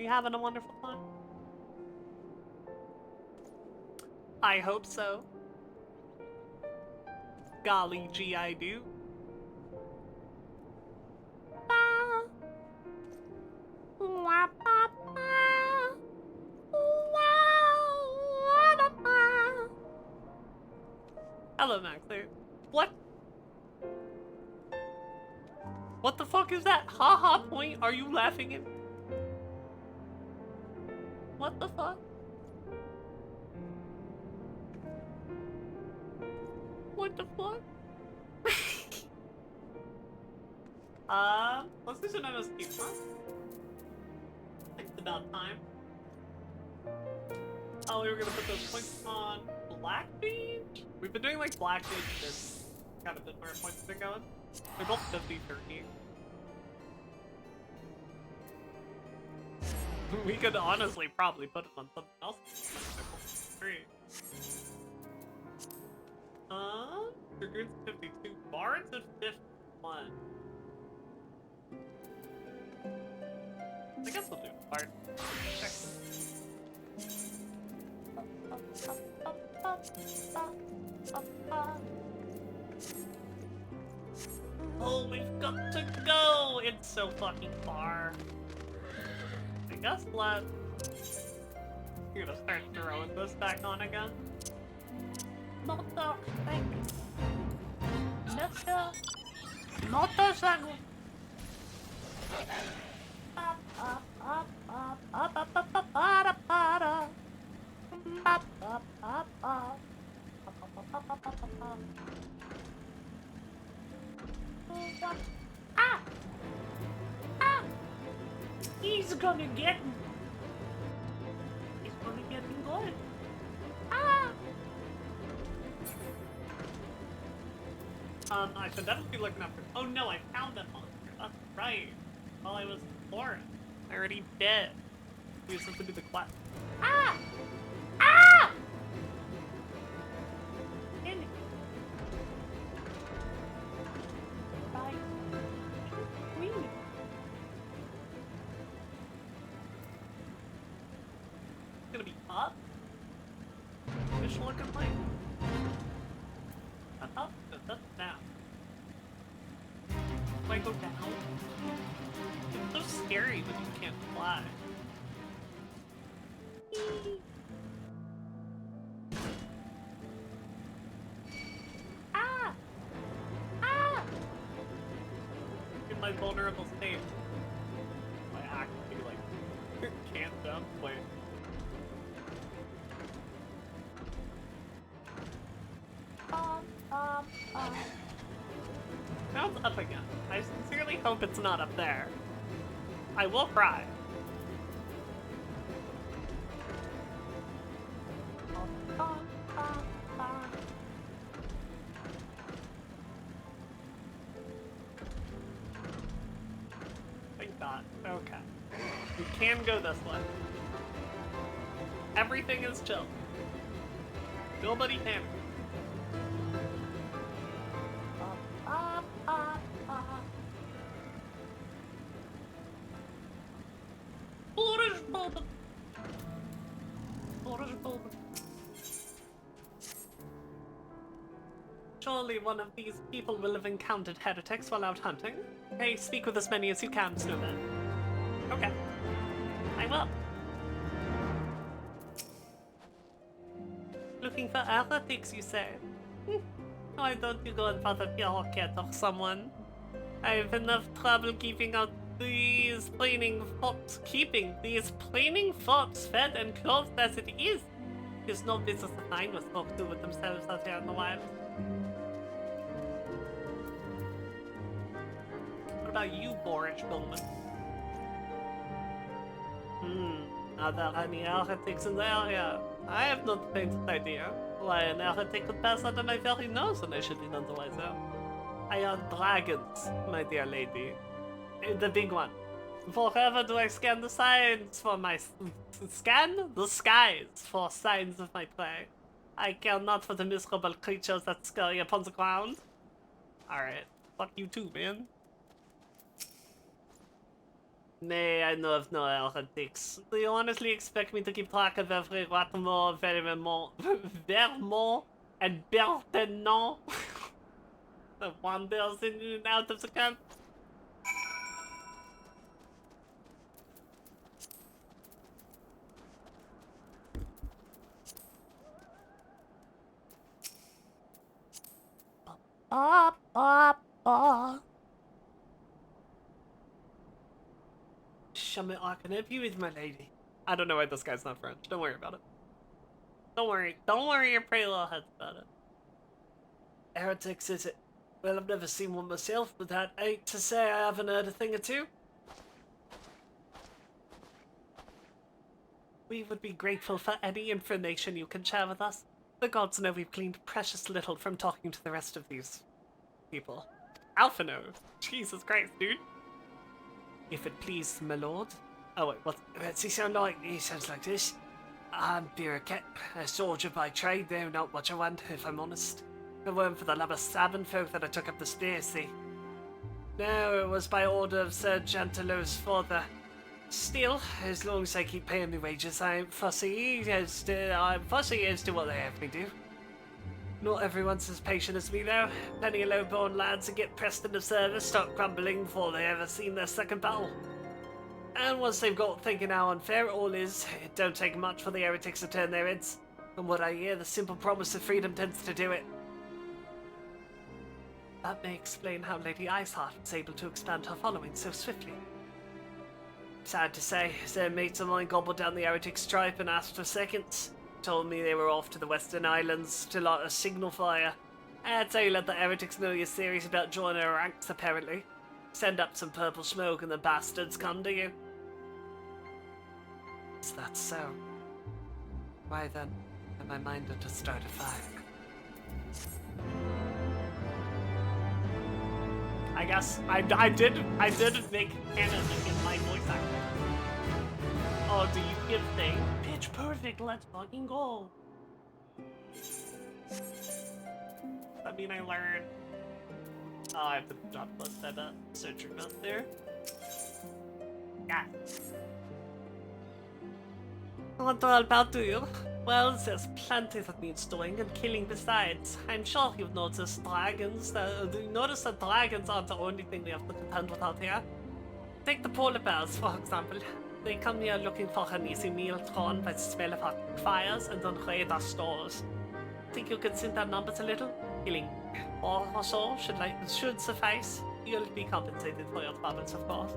Having a wonderful time? I hope so. Golly gee, I do. Hello, Maxler. What? What the fuck is that? Ha point? Are you laughing at me? What the fuck? What the fuck? Let's do some MSP, huh? It's about time. Oh, we were gonna put those points on Blackbeach? We've been doing like Blackbeach and kind of been where points have been going. They're both 50-30. We could honestly probably put them on something else. Great. Dragoon's 52. Bard's at 51. I guess we'll do Bard. Check. Oh, we've got to go! It's so fucking far. I guess let's... You're gonna start throwing this back on again. Motorcycle. Ah! Ah! He's gonna get me. He's gonna get me good. Ah! I should definitely be looking after. Oh no, I found that monster. That's right. While I was in the forest. I already dead. We have something to do the class. Ah! Ah! fish looking like? Up? That's down. Do I go down? It's so scary when you can't fly. Ah! Ah! In my vulnerable state. I actually, like, can't jump. Wait. Now it's up again. I sincerely hope it's not up there. I will cry. Thank God. Okay. We can go this way. Everything is chill. Nobody panic. Surely one of these people will have encountered heretics while out hunting. Hey, speak with as many as you can, Snowbird. Okay. I will. Looking for heretics, you say? Why don't you go and bother your cat or someone? I have enough trouble keeping these planing forts fed and clothed as it is. There's no business of mine what folk do with themselves out here in the wild. What about you, boorish Billman? Are there any heretics in the area? I have not the faintest idea. Why an heretic could pass under my very nose and I should be none the wiser. I are dragons, my dear lady. The big one. Forever do I scan the signs for my... Scan the skies for signs of my prey. I care not for the miserable creatures that scurry upon the ground. Alright. Fuck you too, man. Nay, I know of no heretics. Do you honestly expect me to keep track of every Ratemont, Vermont, and Berthenon that wanders in and out of the camp? Summit, I can help you with, my lady. I don't know why this guy's not French. Don't worry about it. Don't worry your pretty little heads about it. Heretics, is it? Well, I've never seen one myself, but that ain't to say I haven't heard a thing or two. We would be grateful for any information you can share with us. The gods know we've gleaned precious little from talking to the rest of these people. Alphino. Jesus Christ, dude. If it please, my lord. Oh wait, what? What's he sound like? He sounds like this. I'm Bureaucrat, a soldier by trade, though not much I want, if I'm honest. It weren't for the love of stabbing folk that I took up the spear, see. No, it was by order of Sir Jantelo's father. Still, as long as they keep paying me wages, I'm fussy as to what they have me do. Not everyone's as patient as me, though. Plenty of low-born lads that get pressed into service start grumbling before they ever seen their second battle. And once they've got thinking how unfair it all is, it don't take much for the heretics to turn their heads. From what I hear, the simple promise of freedom tends to do it. That may explain how Lady Iceheart was able to expand her following so swiftly. Sad to say, their mates of mine gobbled down the heretic stripe and asked for seconds. Told me they were off to the Western Islands to light a signal fire. That's how you let the heretics know you're serious about joining our ranks, apparently. Send up some purple smoke and the bastards come to you. Is that so? Why then am I minded to start a fire? I guess I did make canon in my voice acting. Oh, do you give thing? Pitch perfect, let's fucking go. I mean, I learned. Oh, I have to drop plus I bet. Searcher not there. Yeah. What all about to you? Well, there's plenty that needs doing and killing besides. I'm sure you've noticed dragons. You notice that dragons aren't the only thing we have to contend with out here. Take the polar bears, for example. They come here looking for an easy meal thrown by the smell of our fires and then raid our stores. Think you could sink their numbers a little? Killing 4 or so should suffice. You'll be compensated for your troubles, of course.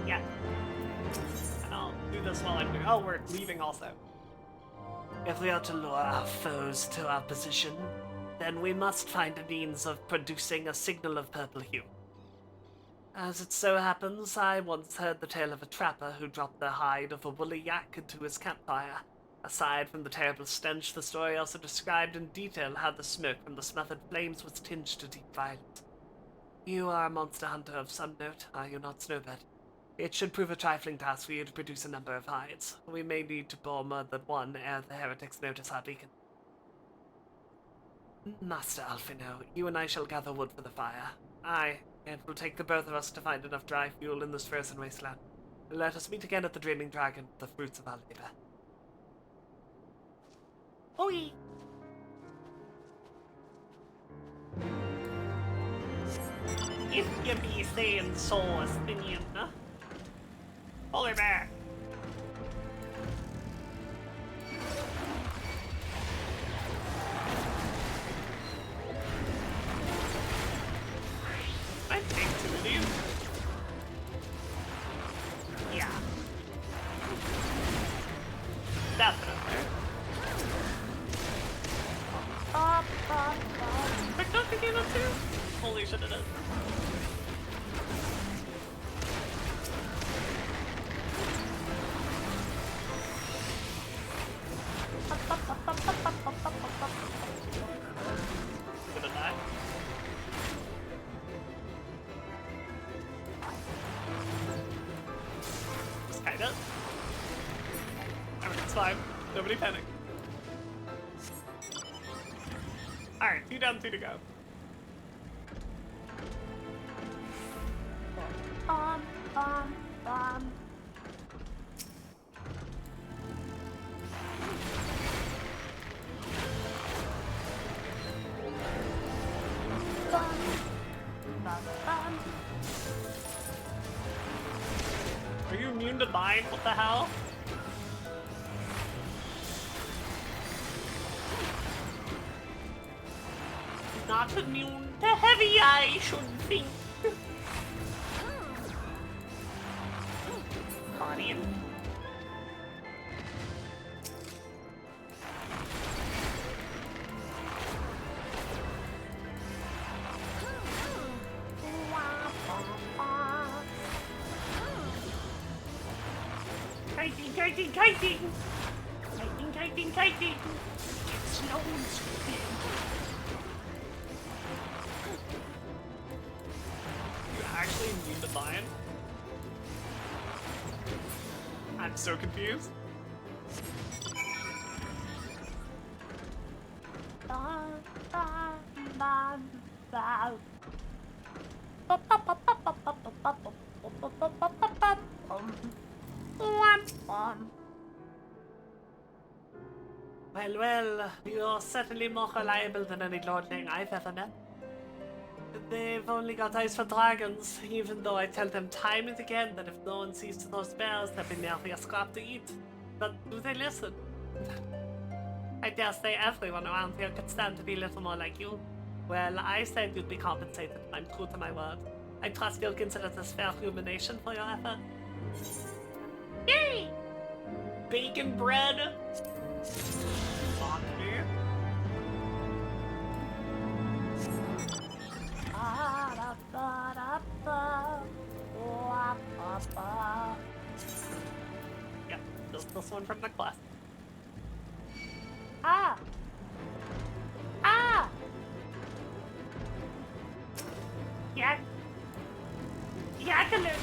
Yeah. And I'll do this while I'm doing. Oh, we're leaving also. If we are to lure our foes to our position, then we must find a means of producing a signal of purple hue. As it so happens, I once heard the tale of a trapper who dropped the hide of a woolly yak into his campfire. Aside from the terrible stench, the story also described in detail how the smoke from the smothered flames was tinged to deep violet. You are a monster hunter of some note, are you not, Snowbird? It should prove a trifling task for you to produce a number of hides. We may need to bore more than one ere the heretics notice our beacon. Master Alfino, you and I shall gather wood for the fire. Aye, it will take the both of us to find enough dry fuel in this frozen wasteland. Let us meet again at the Dreaming Dragon with the fruits of our labor. Oi! If you be saying so, Stinian, huh? Polar bear! I take 2 of these. Yeah. Definitely. But don't you give it too? Holy shit, it is. Gonna die. Just kinda. Everything's fine. Nobody panic. Alright, 2 down, 2 to go. Are you immune to mine? What the hell? Not immune to heavy, I should think. Guardian. Kiting! Kiting! Slow and spin. You actually immune to mine? I'm so confused. Well, you're certainly more reliable than any lordling I've ever met. They've only got eyes for dragons, even though I tell them time and again that if no one sees to those bears, they'll be merely a scrap to eat. But do they listen? I dare say everyone around here could stand to be a little more like you. Well, I said you'd be compensated. I'm true to my word. I trust you'll consider this fair rumination for your effort. Yay! Bacon bread! Fuck me. Yeah, just this one from the class. Ah! Yeah. Yakaloo!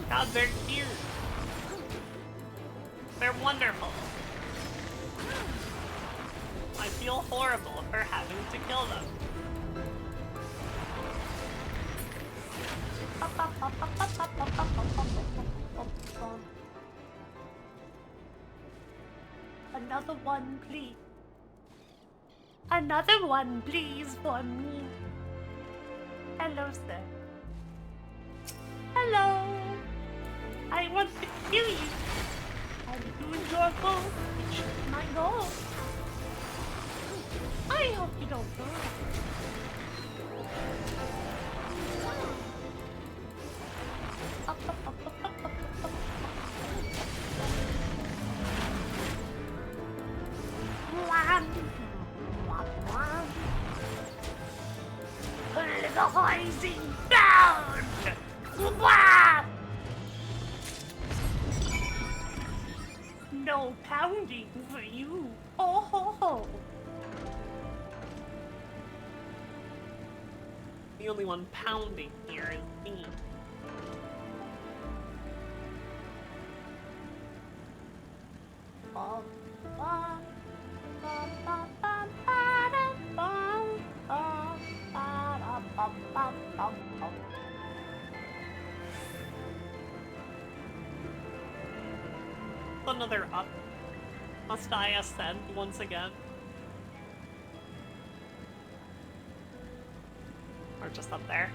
God, they're cute. They're wonderful. I feel horrible for having to kill them. Another one, please. Another one, please, for me. Hello, sir. Hello. I want to kill you. I'm doing your goal, which is my goal. I hope you don't go. Rising down! No pounding for you. Oh ho ho. The only one pounding here is me. Another up. Must I ascend once again? Or just up there?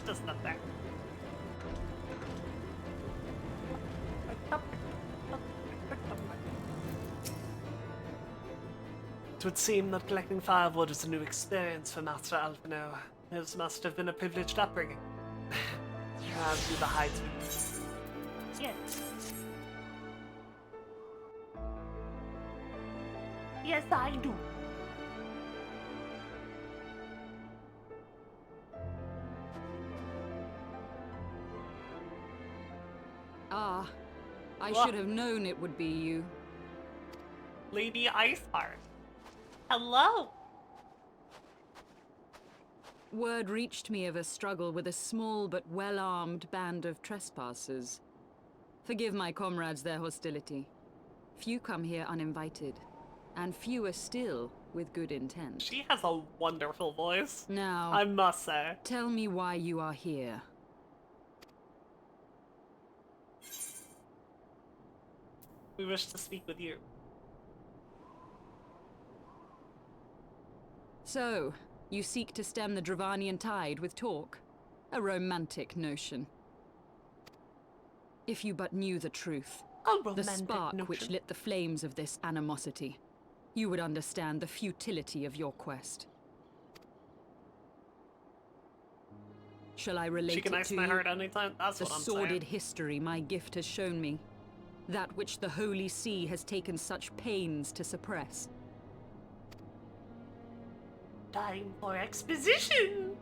Just up there. It would seem that collecting firewood is a new experience for Master Alphino. His must have been a privileged upbringing. As do the hidesmen. Yes. Yes, I do. Ah, I should have known it would be you. Lady Iceheart. Hello. Word reached me of a struggle with a small but well-armed band of trespassers. Forgive my comrades their hostility. Few come here uninvited, and fewer still with good intent. She has a wonderful voice. Now, I must say. tell me why you are here. We wish to speak with you. So, you seek to stem the Dravanian tide with talk? A romantic notion. If you but knew the truth, the spark which lit the flames of this animosity, you would understand the futility of your quest. Shall I relate She can it ice to my you? heart anytime. That's The what I'm sordid saying. history my gift has shown me. That which the Holy See has taken such pains to suppress. Time for exposition.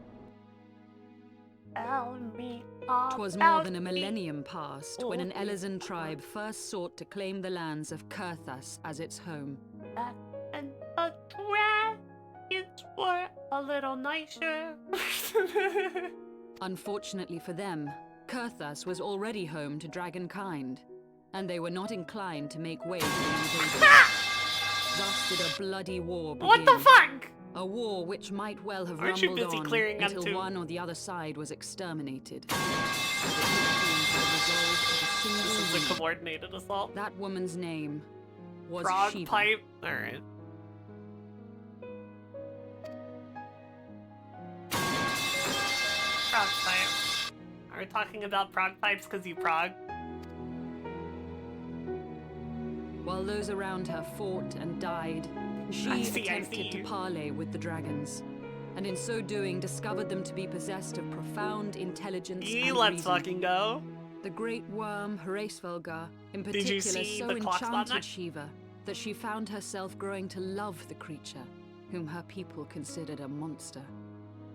Tell me 'Twas more than a millennium past when an Elizan tribe first sought to claim the lands of Kurthas as its home. And the dragons were a little nicer. Unfortunately for them, Kurthas was already home to dragonkind, and they were not inclined to make way for the invaders. Thus did a bloody war begin. What the fuck? A war which might well have Aren't you rumbled busy on clearing until M2? one or the other side was exterminated. As it came to the resolve of a single This is a woman. coordinated assault. That woman's name was Frog Shiva. pipe. Alright. Frog pipe. Are we talking about prog pipes because you prog? While those around her fought and died, she I see. attempted to parley with the dragons, and in so doing discovered them to be possessed of profound intelligence and Let's reason. fucking go. The great worm, Heresvelgar, in Did you particular see so the clocks that night? enchanted Shiva that she found herself growing to love the creature, whom her people considered a monster.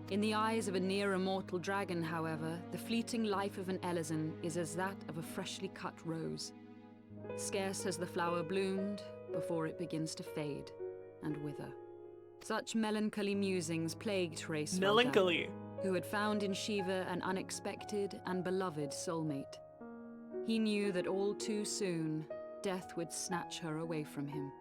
In the eyes of a near-immortal dragon, however, the fleeting life of an Elizan is as that of a freshly cut rose. Scarce has the flower bloomed before it begins to fade and wither. Such melancholy musings plagued Heresvelgar, Melancholy. who had found in Shiva an unexpected and beloved soulmate. He knew that all too soon, death would snatch her away from him.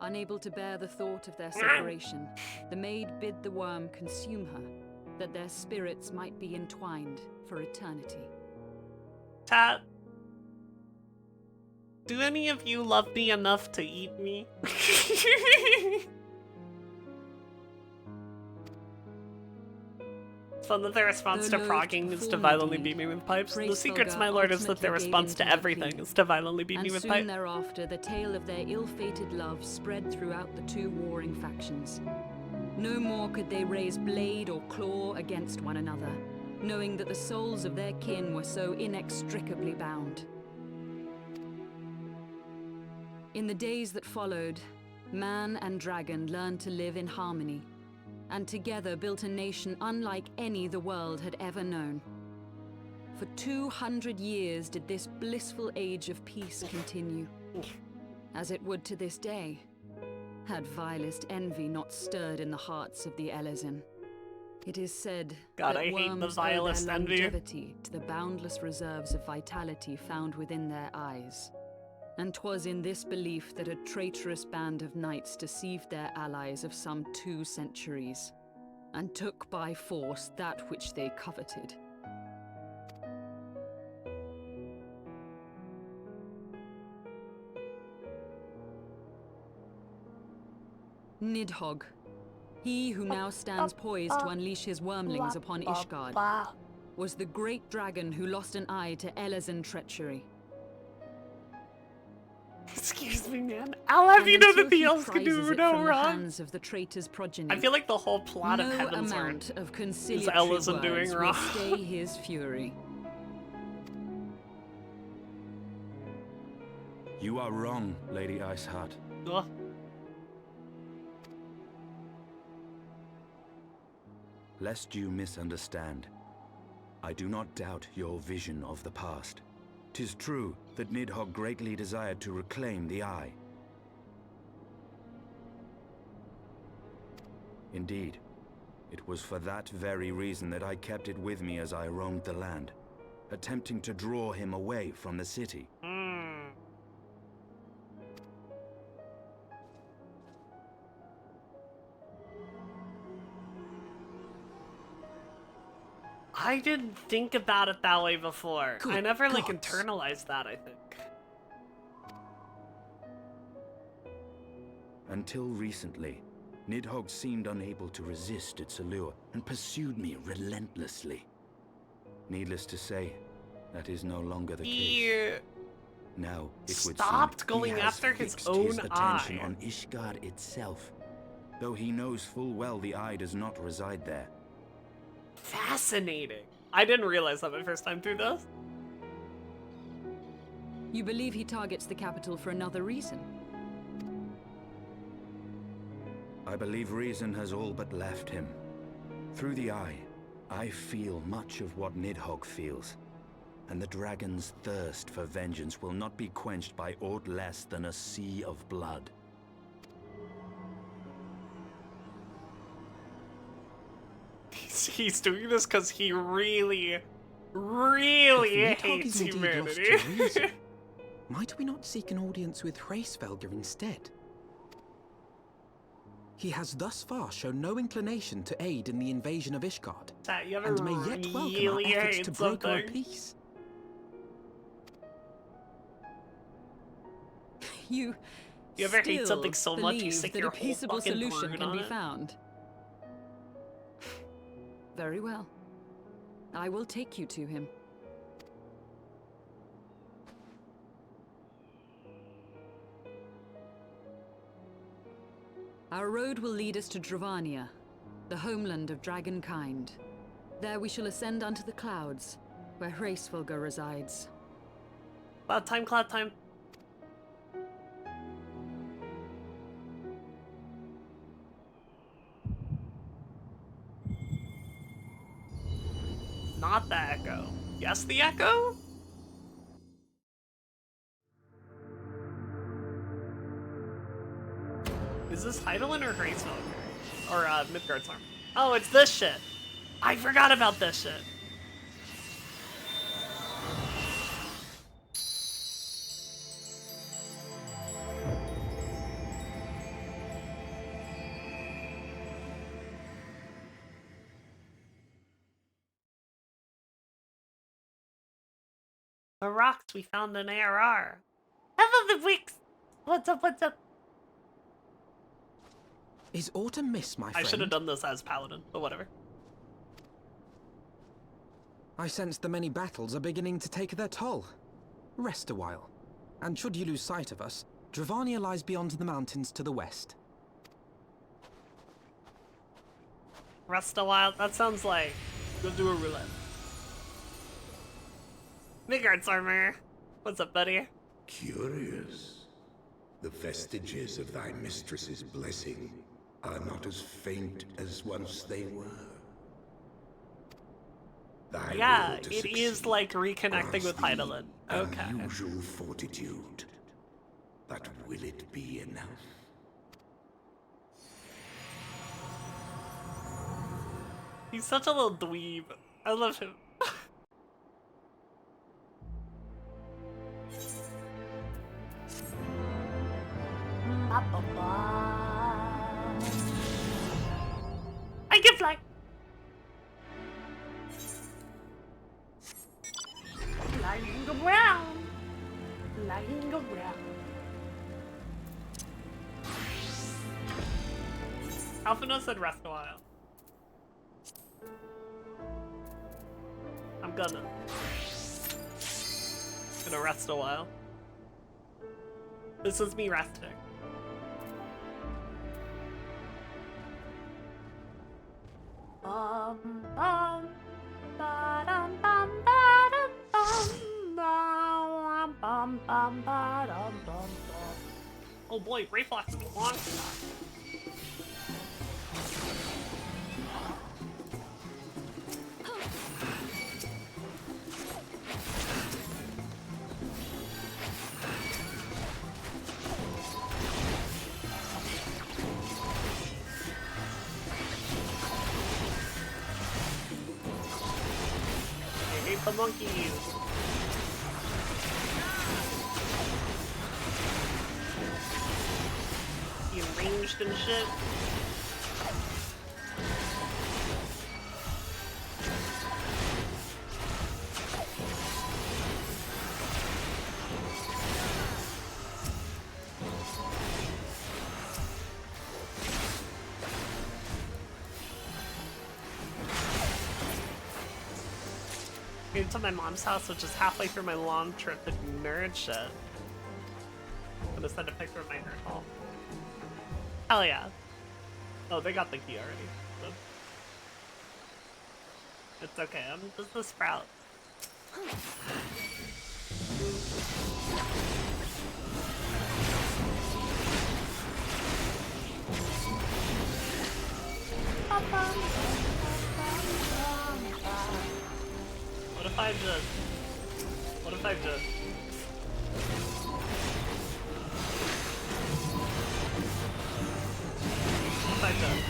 Unable to bear the thought of their separation, the maid bid the worm consume her, that their spirits might be entwined for eternity. Chat. Do any of you love me enough to eat me? It's fun that their response to progging is to violently beat me with pipes. The secrets, my lord, is that their response to everything is to violently beat me with pipes. And soon thereafter, the tale of their ill-fated love spread throughout the two warring factions. No more could they raise blade or claw against one another, knowing that the souls of their kin were so inextricably bound. In the days that followed, man and dragon learned to live in harmony, and together built a nation unlike any the world had ever known. For 200 years did this blissful age of peace continue, as it would to this day, had vilest envy not stirred in the hearts of the Elezen. It is said God, that I hate the worms owe vilest their envy. longevity to the boundless reserves of vitality found within their eyes. And 'twas in this belief that a traitorous band of knights deceived their allies of some 2 centuries, and took by force that which they coveted. Nidhogg, he who now stands poised to unleash his wormlings upon Ishgard, was the great dragon who lost an eye to Elezen treachery. Excuse me, man. I'll have you know that the elves can do no from the wrong. hands of the traitor's progeny, I feel like the whole plot of no Heavensward amount of is conciliatory Elezen doing words wrong. will stay his fury. You are wrong, Lady Iceheart. Ugh. Lest you misunderstand, I do not doubt your vision of the past. 'Tis true that Nidhogg greatly desired to reclaim the Eye. Indeed, it was for that very reason that I kept it with me as I roamed the land, attempting to draw him away from the city. I didn't think about it that way before. Good I never, like, gods. internalized that, I think. Until recently, Nidhogg seemed unable to resist its allure and pursued me relentlessly. Needless to say, that is no longer the case. He Now, it would stopped seem going he has after his fixed own his attention eye. on Ishgard itself, though he knows full well the eye does not reside there. Fascinating. I didn't realize that my first time through this. You believe he targets the capital for another reason? I believe reason has all but left him. Through the eye, I feel much of what Nidhogg feels, and the dragon's thirst for vengeance will not be quenched by aught less than a sea of blood. He's doing this because he really, really If Nidhogg hates is indeed lost humanity. to reason, might we not seek an audience with Hraesvelgr instead? He has thus far shown no inclination to aid in the invasion of Ishgard, Chat, you ever and may yet welcome our really efforts hate to broker a something? peace. You ever hate still something so much you believe stick that your a whole peaceable fucking solution brood can on be it? found? Very well. I will take you to him. Our road will lead us to Dravania, the homeland of dragonkind. There we shall ascend unto the clouds, where Hraesvelgr resides. Cloud time, cloud time. Not the echo. Yes, the echo? Is this Heidelin or Hraesvelgr? Or, Midgard's arm? Oh, it's this shit. I forgot about this shit. The rocks, we found an ARR. Hello, the Wicks! What's up, what's up? Is Autumn Mist, my friend? I should have done this as Paladin, but whatever. I sense the many battles are beginning to take their toll. Rest a while. And should you lose sight of us, Dravania lies beyond the mountains to the west. Rest a while? That sounds like... Go do a roulette. Midgard's armor. What's up, buddy? Curious. The vestiges of thy mistress's blessing are not as faint as once they were. Thy Yeah, will to it succeed is like reconnecting grants with thee Hydaelyn. Okay. unusual fortitude. But will it be enough? He's such a little dweeb. I love him. I can fly. Flying around. Flying around. Alphino said rest a while. I'm gonna rest a while. This is me resting. Bum, bum, ba-dum, bum, ba-dum, bum, bum, bum, bum, ba-dum, bum, bum. Oh boy, reflex is long stuff. The monkeys. You ranged and shit. To my mom's house, which is halfway through my long trip to nerd shit. I'm gonna send a picture of my nerd hall. Hell yeah. Oh, they got the key already. So. It's okay, I'm just a sprout. What if I just... What if I just... What if I just...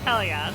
Hell yeah.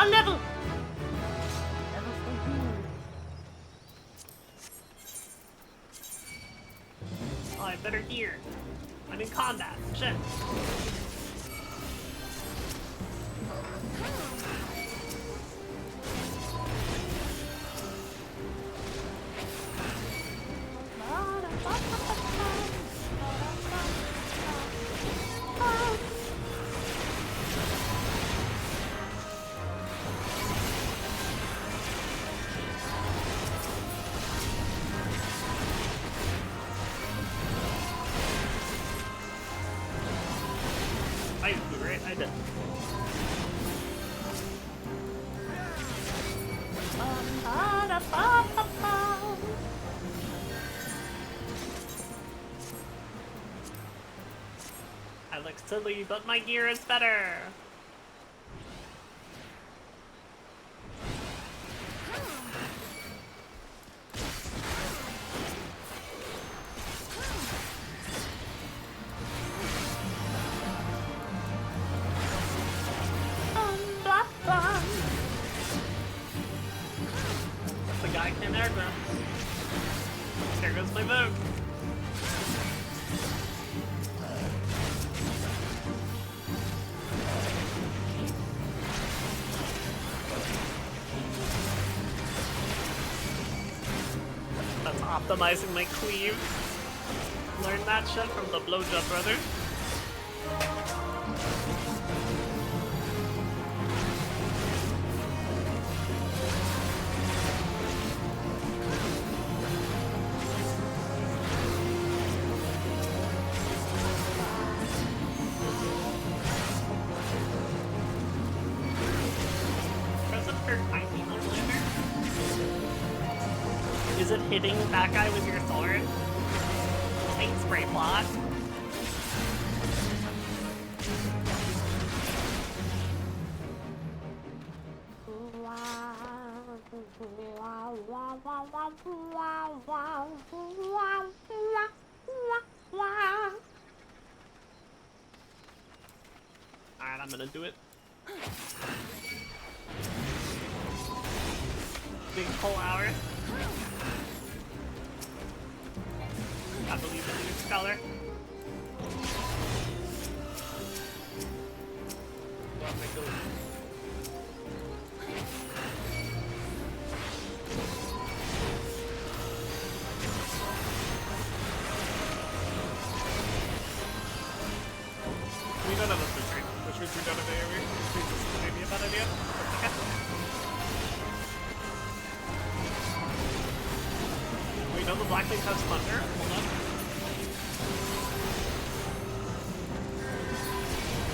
A level! Level for you. Oh, I better hear. I'm in combat. Shit. silly, but my gear is better. The guy can aggro. There goes my vote. That's optimizing my cleave. Learned that shit from the Blowjob Brothers. Is it hitting that guy with your sword? Thanks, Spray Plot. Alright, I'm gonna do it. Big pull hour. I believe in you, Scholar. Well, make a leap. We don't have a switch retreat. Which retreat out of AoE? This is maybe a bad idea. Okay. We know the Black Link has thunder. Hold on.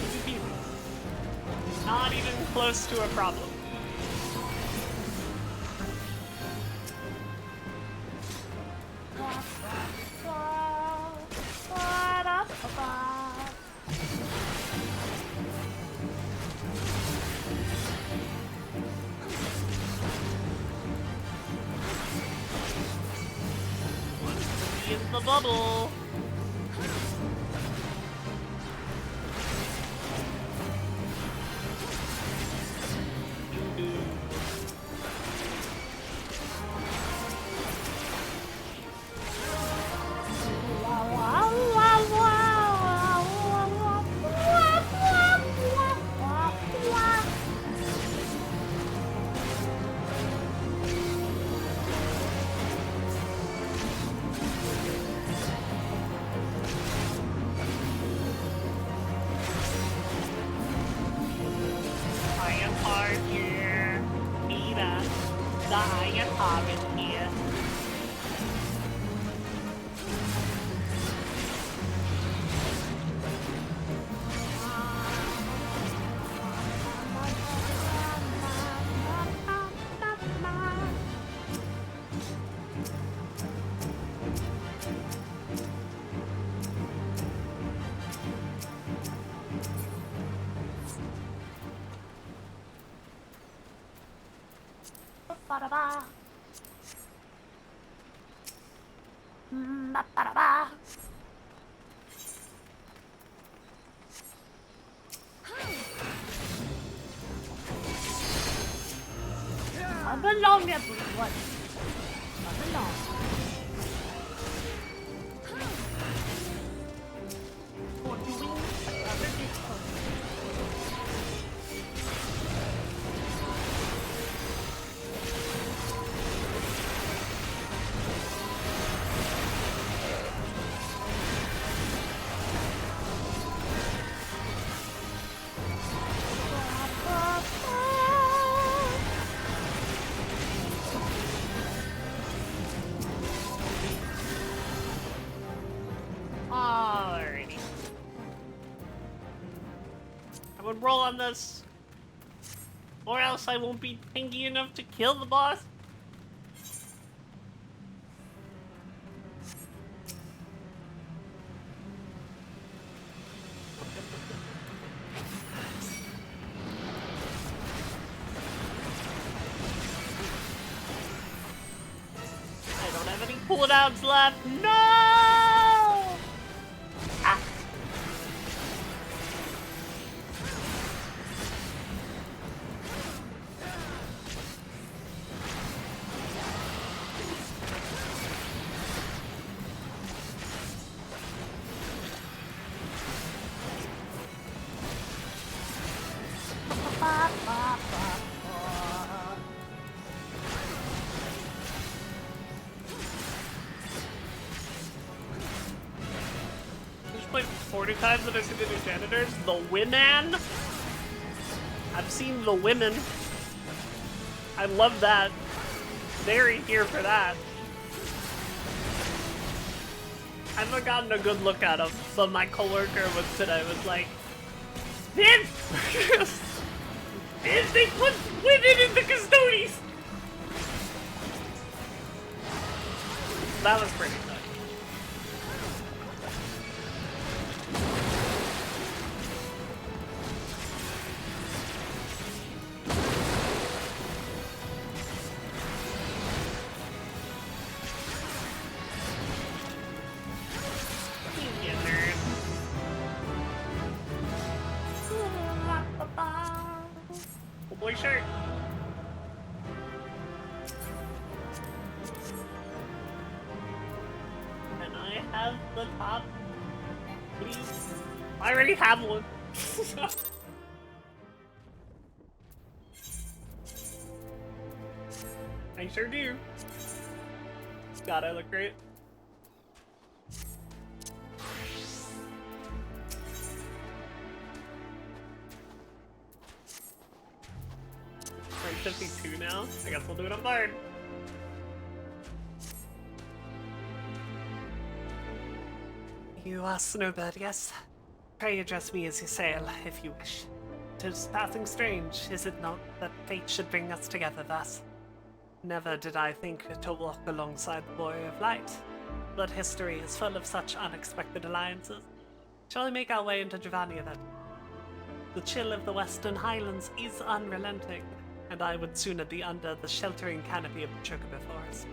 Easy peasy. Not even close to a problem. In the bubble. Ba-da-ba. Ba-da-ba. I belong, everyone. I belong. For doing another disco. Alrighty. I would roll on this, or else I won't be tanky enough to kill the boss. cooldowns left. No! Ah. Just played 40 times and I've seen the new janitors. The women. I've seen the women. I love that. Very here for that. I haven't gotten a good look at him, but my coworker was like, Vince! Vince, they put women in the custodies! That was pretty nice. Oh boy, shirt. And I have the top, please. I already have one. I sure do. God, I look great. We're 52 now. I guess we'll do it on Bard. You are Snowbird, yes? Pray address me as you sail, if you wish. 'Tis passing strange, is it not, that fate should bring us together thus? Never did I think to walk alongside the Warrior of Light, but history is full of such unexpected alliances. Shall we make our way into Dravania then? The chill of the Western Highlands is unrelenting, and I would sooner be under the sheltering canopy of the Chocobo Forest.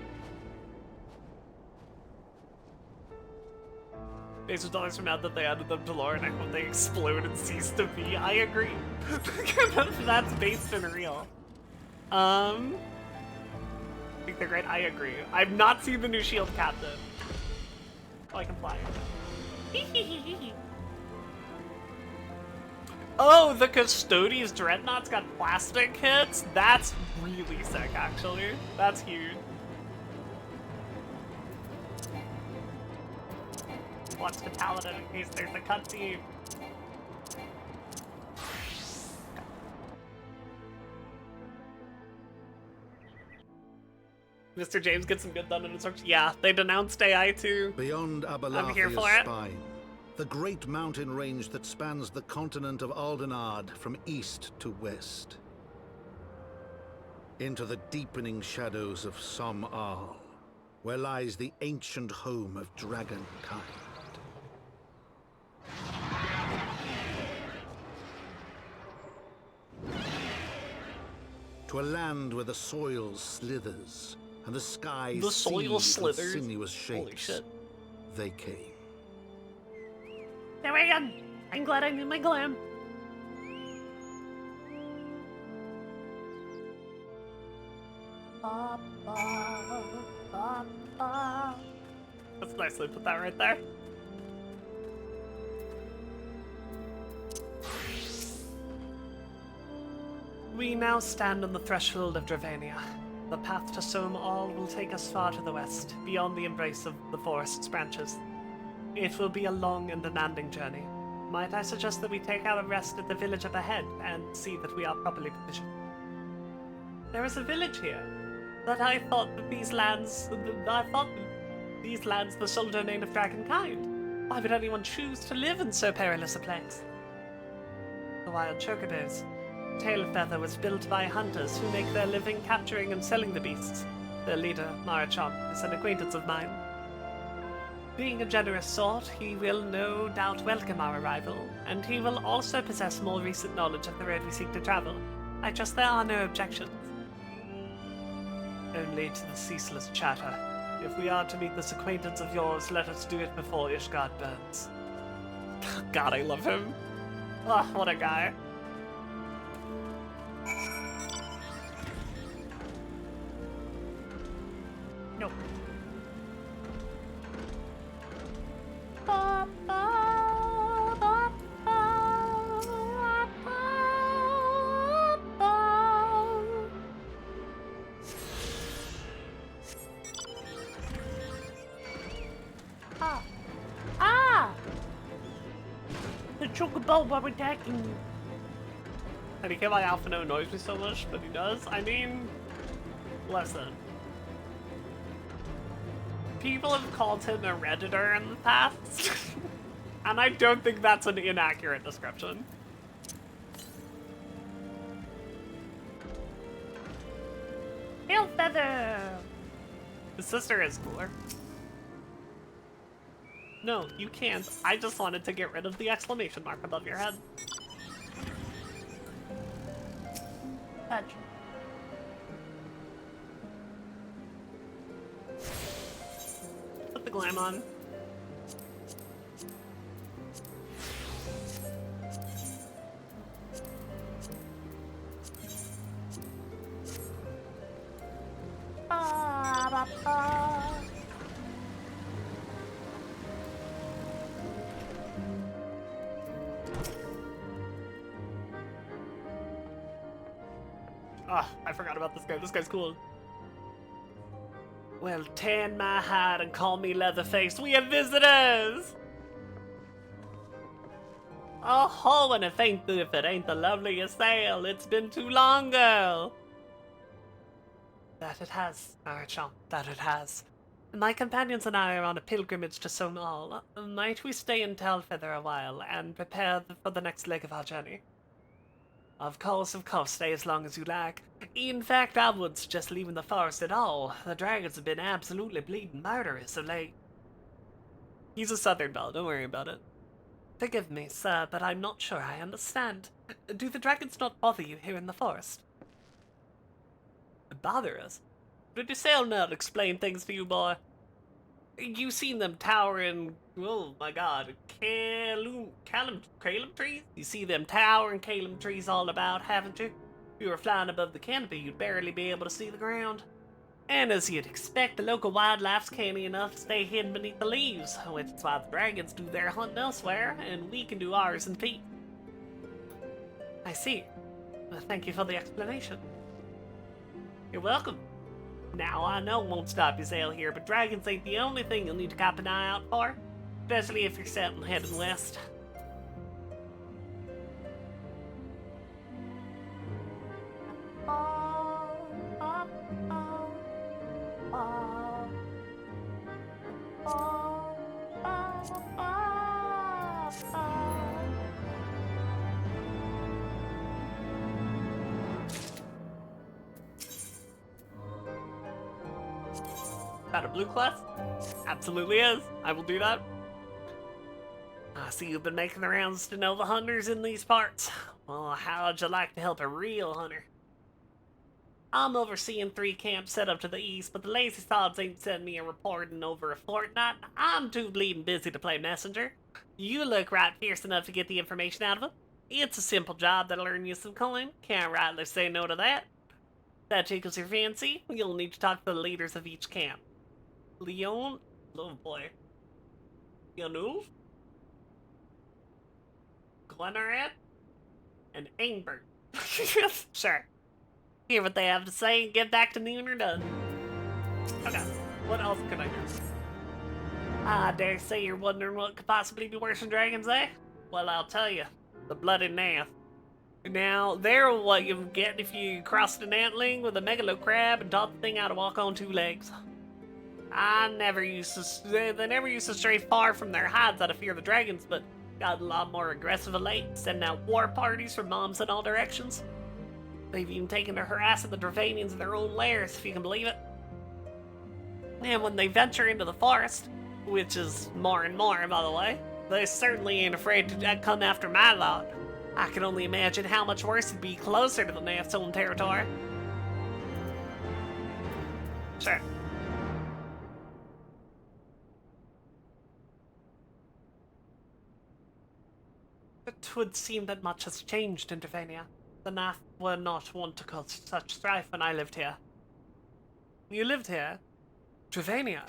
Based on dollars from out that they added them to lore, and I hope they explode and cease to be. I agree. That's based in real. I think they're great. I agree. I've not seen the new Shield Captain. Oh, I can fly. Oh, the Custodies Dreadnought's got plastic hits? That's really sick, actually. That's huge. Watch the Paladin in case there's a cutscene. Mr. James gets some good done in instruction. Yeah, they denounced AI too. Beyond I'm here for Abalathia's it. spine, the great mountain range that spans the continent of Aldenard from east to west. Into the deepening shadows of Som-Al, where lies the ancient home of dragonkind. To a land where the soil slithers and the sky The soil seethes with slithers? sinuous Holy shapes. shit. They came. There I am. I'm glad I'm in my glam. That's nicely put that right there. We now stand on the threshold of Dravania. The path to Som-Al will take us far to the west, beyond the embrace of the forest's branches. It will be a long and demanding journey. Might I suggest that we take our rest at the village up ahead and see that we are properly provisioned? There is a village here, but I thought that these lands the sole domain of dragonkind. Why would anyone choose to live in so perilous a place? The wild chocobos. Tailfeather was built by hunters who make their living capturing and selling the beasts. Their leader, Marachon, is an acquaintance of mine. Being a generous sort, he will no doubt welcome our arrival, and he will also possess more recent knowledge of the road we seek to travel. I trust there are no objections. Only to the ceaseless chatter. If we are to meet this acquaintance of yours, let us do it before Ishgard burns. God, I love him. Oh, what a guy. No. The chocobo while attacking you. I don't care why Alphino annoys me so much, but he does. I mean, listen. People have called him a Redditor in the past, and I don't think that's an inaccurate description. Hail Feather! His sister is cooler. No, you can't. I just wanted to get rid of the exclamation mark above your head. Touch. Put the glam on. Ah, I forgot about this guy. This guy's cool. Well, tan my hide and call me Leatherface. We have visitors! Oh, and if it ain't the loveliest ale, it's been too long, girl. That it has, Marchand, that it has. My companions and I are on a pilgrimage to Sonal. Might we stay in Talfeather a while and prepare for the next leg of our journey? Of course, stay as long as you like. In fact, I would suggest leaving the forest at all. The dragons have been absolutely bleeding murderous of late. He's a southern belle, don't worry about it. Forgive me, sir, but I'm not sure I understand. Do the dragons not bother you here in the forest? Bother us? Did your sail not explain things for you, boy? You seen them towering, oh my god, Calum trees? You see them towering Calum trees all about, haven't you? If you were flying above the canopy, you'd barely be able to see the ground. And as you'd expect, the local wildlife's canny enough to stay hidden beneath the leaves, which is why the dragons do their hunting elsewhere, and we can do ours in peace. I see. Well, thank you for the explanation. You're welcome. Now, I know it won't stop your sail here, but dragons ain't the only thing you'll need to keep an eye out for, especially if you're set and heading west. That a blue quest? Absolutely is. I will do that. I see you've been making the rounds to know the hunters in these parts. Well, how'd you like to help a real hunter? I'm overseeing 3 camps set up to the east, but the lazy sods ain't sending me a report in over a fortnight. I'm too bleeding busy to play messenger. You look right fierce enough to get the information out of them. It's a simple job that'll earn you some coin. Can't rightly say no to that. If that tickles your fancy, you'll need to talk to the leaders of each camp. Leon, oh boy, Leonul, Glenarad, and Aingbert. Sure. Hear what they have to say and get back to noon or done. Okay, what else can I do? I dare say you're wondering what could possibly be worse than dragons, eh? Well, I'll tell you, the bloody Nath. Now, they're what you get if you cross an antling with a megalo crab and taught the thing how to walk on 2 legs. They never used to stray far from their hides out of fear of the dragons, but got a lot more aggressive of late, sending out war parties from moms in all directions. They've even taken to harassing the Dravanians in their own lairs, if you can believe it. And when they venture into the forest, which is more and more, by the way, they certainly ain't afraid to come after my lot. I can only imagine how much worse it'd be closer to the Nath's own territory. Sure. It would seem that much has changed in Dravania. The Nath were not wont to cause such strife when I lived here. You lived here? Dravania?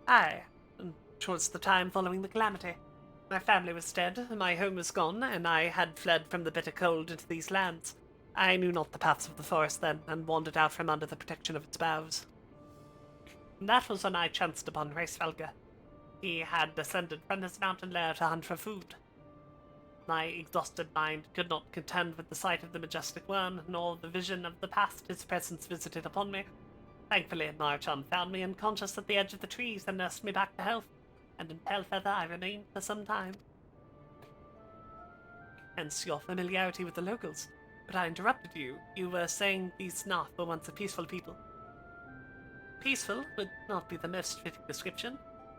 Aye, and 'twas the time following the calamity. My family was dead, my home was gone, and I had fled from the bitter cold into these lands. I knew not the paths of the forest then, and wandered out from under the protection of its boughs. And that was when I chanced upon Reisfelge. He had descended from his mountain lair to hunt for food. My exhausted mind could not contend with the sight of the majestic one, nor the vision of the past his presence visited upon me. Thankfully, Marchon found me unconscious at the edge of the trees and nursed me back to health, and in pale feather I remained for some time. Hence your familiarity with the locals. But I interrupted you. You were saying these Nath were once a peaceful people. Peaceful would not be the most fitting description.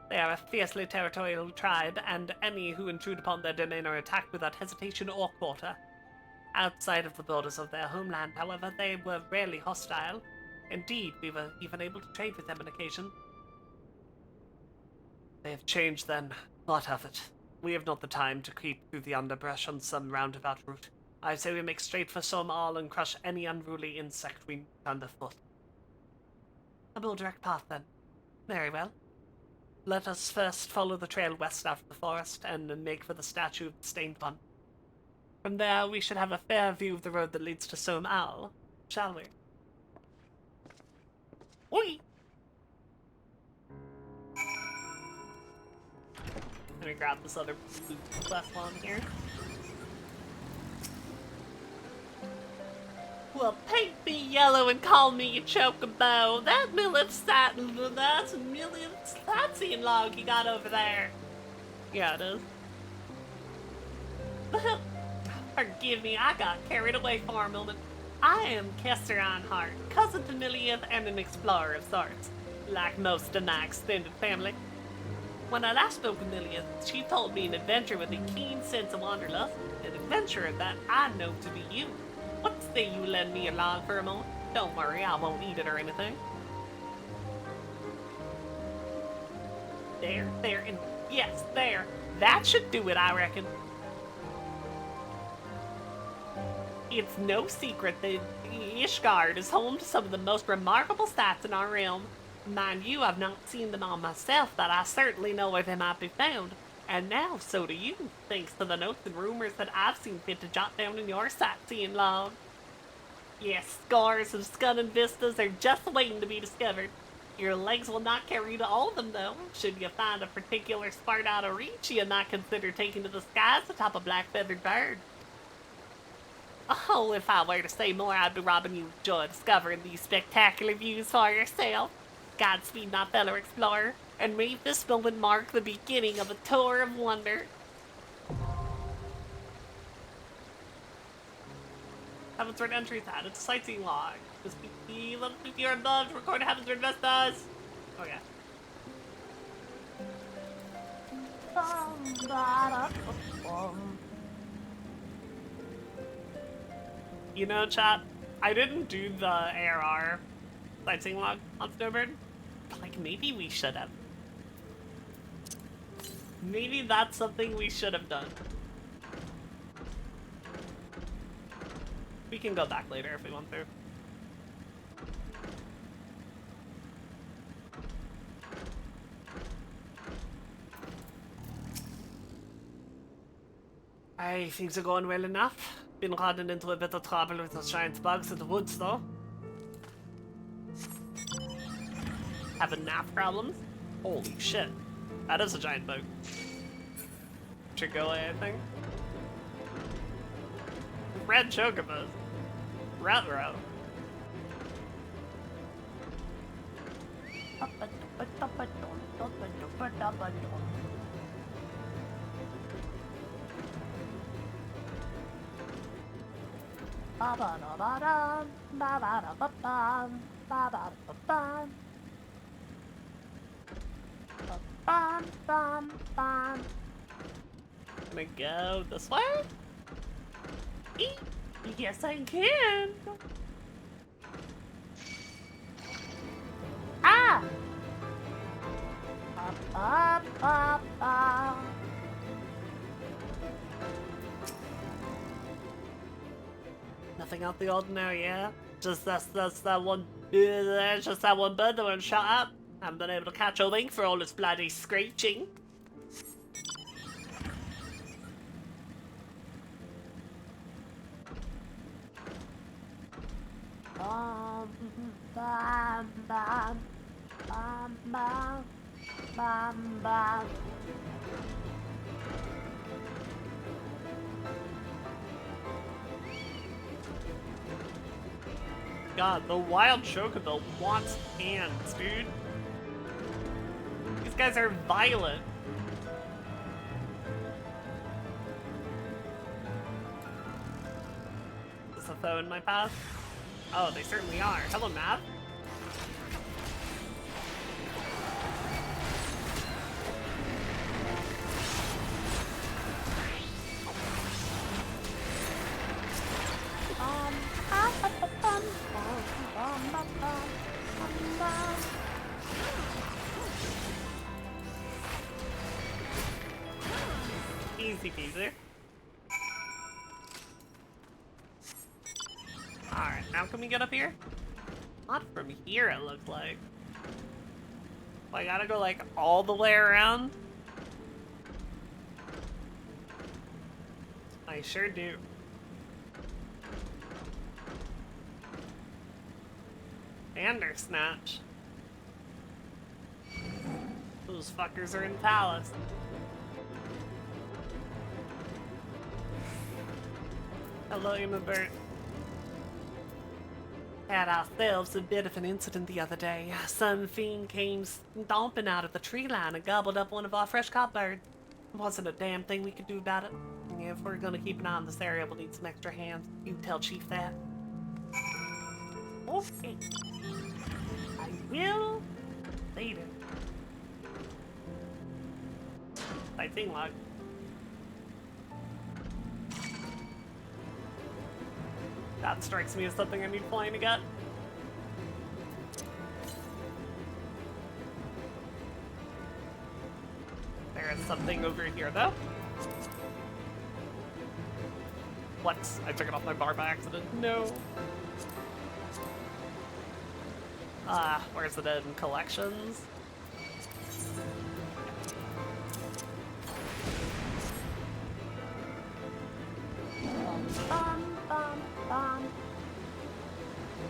They are a fiercely territorial tribe, and any who intrude upon their domain are attacked without hesitation or quarter. Outside of the borders of their homeland, however, they were rarely hostile. Indeed, we were even able to trade with them on occasion. They have changed then. What of it? We have not the time to creep through the underbrush on some roundabout route. I say we make straight for Somal and crush any unruly insect we meet underfoot. A more direct path, then. Very well. Let us first follow the trail west out of the forest and make for the statue of the Stained One. From there, we should have a fair view of the road that leads to Somal, shall we? Oi! Let me grab this other blue last one here. Well, paint me yellow and call me a chocobo. That's a million satin log you got over there. Yeah, it is. Well, forgive me, I got carried away for a moment. I am Kester Einhart, cousin to Millionth and an explorer of sorts, like most of my extended family. When I last spoke with Millionth, she told me an adventurer with a keen sense of wanderlust, an adventurer that I know to be you. What say you lend me a log for a moment? Don't worry, I won't eat it or anything. There, and yes, there. That should do it, I reckon. It's no secret that Ishgard is home to some of the most remarkable sights in our realm. Mind you, I've not seen them all myself, but I certainly know where they might be found. And now, so do you, thanks to the notes and rumors that I've seen fit to jot down in your sightseeing log. Yes, scars of stunning vistas are just waiting to be discovered. Your legs will not carry you to all of them, though. Should you find a particular spot out of reach, you might consider taking to the skies atop a black-feathered bird. Oh, if I were to say more, I'd be robbing you of joy discovering these spectacular views for yourself. Godspeed, my fellow explorer, and may this moment mark the beginning of a tour of wonder. Heavensward entries added to sightseeing log. Just be level 50 or above to record Heavensward vistas. Okay. You know, chat, I didn't do the ARR sightseeing log on Snowbird, but like maybe we should have. Maybe that's something we should have done. We can go back later if we want to. Aye, things are going well enough. Been running into a bit of trouble with those giant bugs in the woods, though. Having nap problems? Holy shit. That is a giant bug. Should go away, I think. Red chocobos. Retro. Can I go this way? Yes, I can. Ah! Up. Nothing out the ordinary, yeah? Just that one bird that won't shut up. Haven't been able to catch a wink for all its bloody screeching. Bam, bam, bam, bam, bam, bam, bam. God, the wild chocobo wants hands, dude. These guys are violent. Is a foe in my path? Oh, they certainly are. Hello, Matt. Easy peasy. Alright, now can we get up here? Not from here, it looks like. I gotta go, like, all the way around? I sure do. Bandersnatch. Those fuckers are in Palace. Hello, Snowbird. Had ourselves a bit of an incident the other day. Some fiend came stomping out of the tree line and gobbled up one of our fresh caught birds. Wasn't a damn thing we could do about it. If we're gonna keep an eye on this area, we'll need some extra hands. You tell Chief that. Okay. I will later. Sighting log. That strikes me as something I need flying to get. There is something over here, though. What? I took it off my bar by accident. No. Where's it in collections?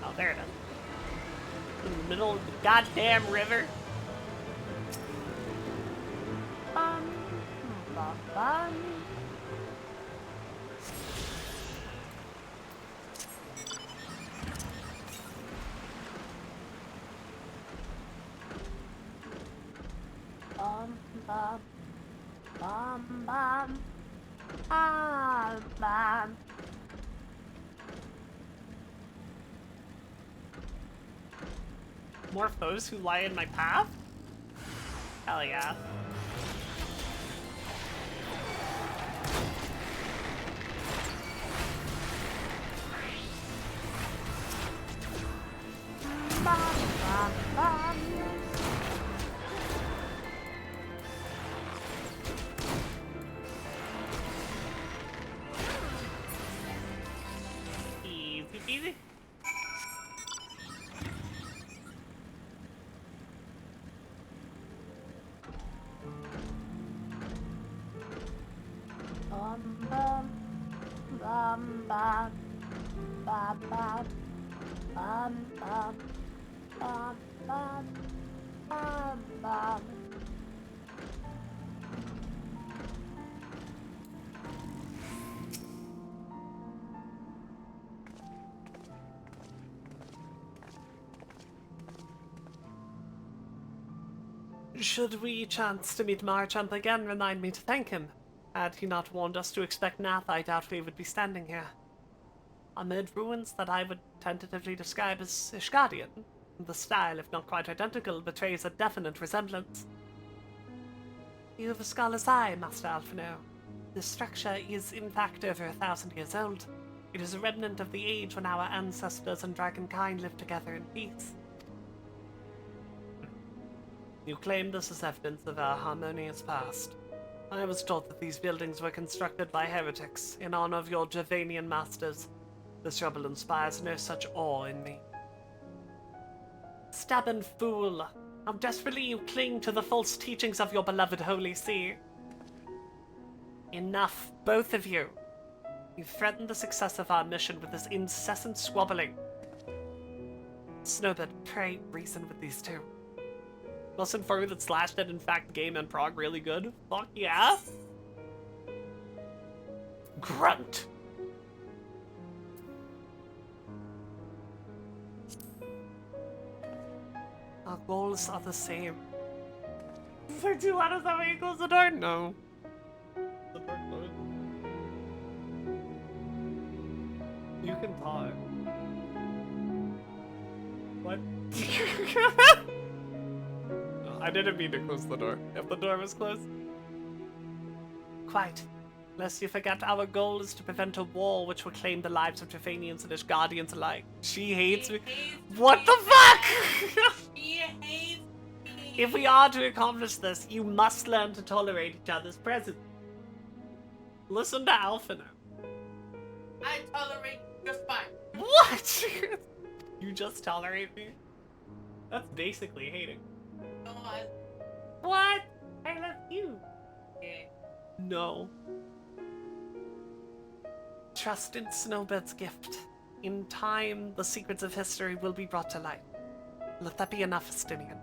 Oh, there it is. In the middle of the goddamn river. More foes who lie in my path? Hell yeah. Easy peasy. Should we chance to meet Marchant again, remind me to thank him. Had he not warned us to expect Nath, I doubt we would be standing here. Amid ruins that I would tentatively describe as Ishgardian, the style, if not quite identical, betrays a definite resemblance. You have a scholar's eye, Master Alphino. This structure is in fact over 1,000 years old. It is a remnant of the age when our ancestors and dragonkind lived together in peace. You claim this is evidence of our harmonious past. I was taught that these buildings were constructed by heretics in honor of your Javanian masters. This trouble inspires no such awe in me. Stubborn fool, how desperately you cling to the false teachings of your beloved Holy See. Enough, both of you. You've threatened the success of our mission with this incessant squabbling. Snowbird, pray reason with these two. Must inform you that Slash did in fact game and prog really good. Fuck yeah. Grunt. Our goals are the same. Is there 2 letters that way close the door? No. The door closed. You can talk. What? No, I didn't mean to close the door. If the door was closed. Quite. Lest you forget, our goal is to prevent a war which will claim the lives of Trevanians and his guardians alike. She hates me. What the fuck? She hates me. If we are to accomplish this, you must learn to tolerate each other's presence. Listen to Alpha now. I tolerate just fine. What? You just tolerate me? That's basically hating. No, What? I love you. yeah. No. Trust in Snowbird's gift. In time, the secrets of history will be brought to light. Let that be enough, Estinian.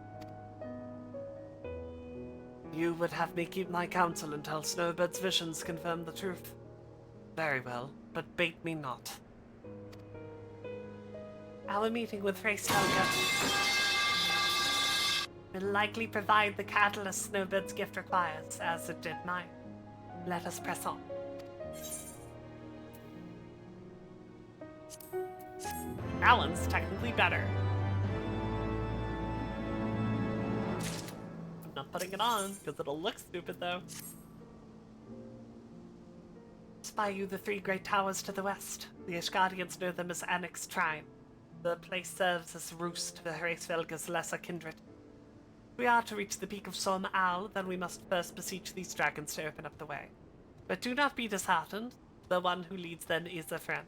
You would have me keep my counsel until Snowbird's visions confirm the truth. Very well, but bait me not. Our meeting with Heavensward will likely provide the catalyst Snowbird's gift requires, as it did mine. Let us press on. That one's technically better. I'm not putting it on, because it'll look stupid though. Spy you the 3 great towers to the west. The Ishgardians know them as Annex Trine. The place serves as roost for Heavensward's lesser kindred. If we are to reach the peak of Som Al, then we must first beseech these dragons to open up the way. But do not be disheartened. The one who leads them is a friend.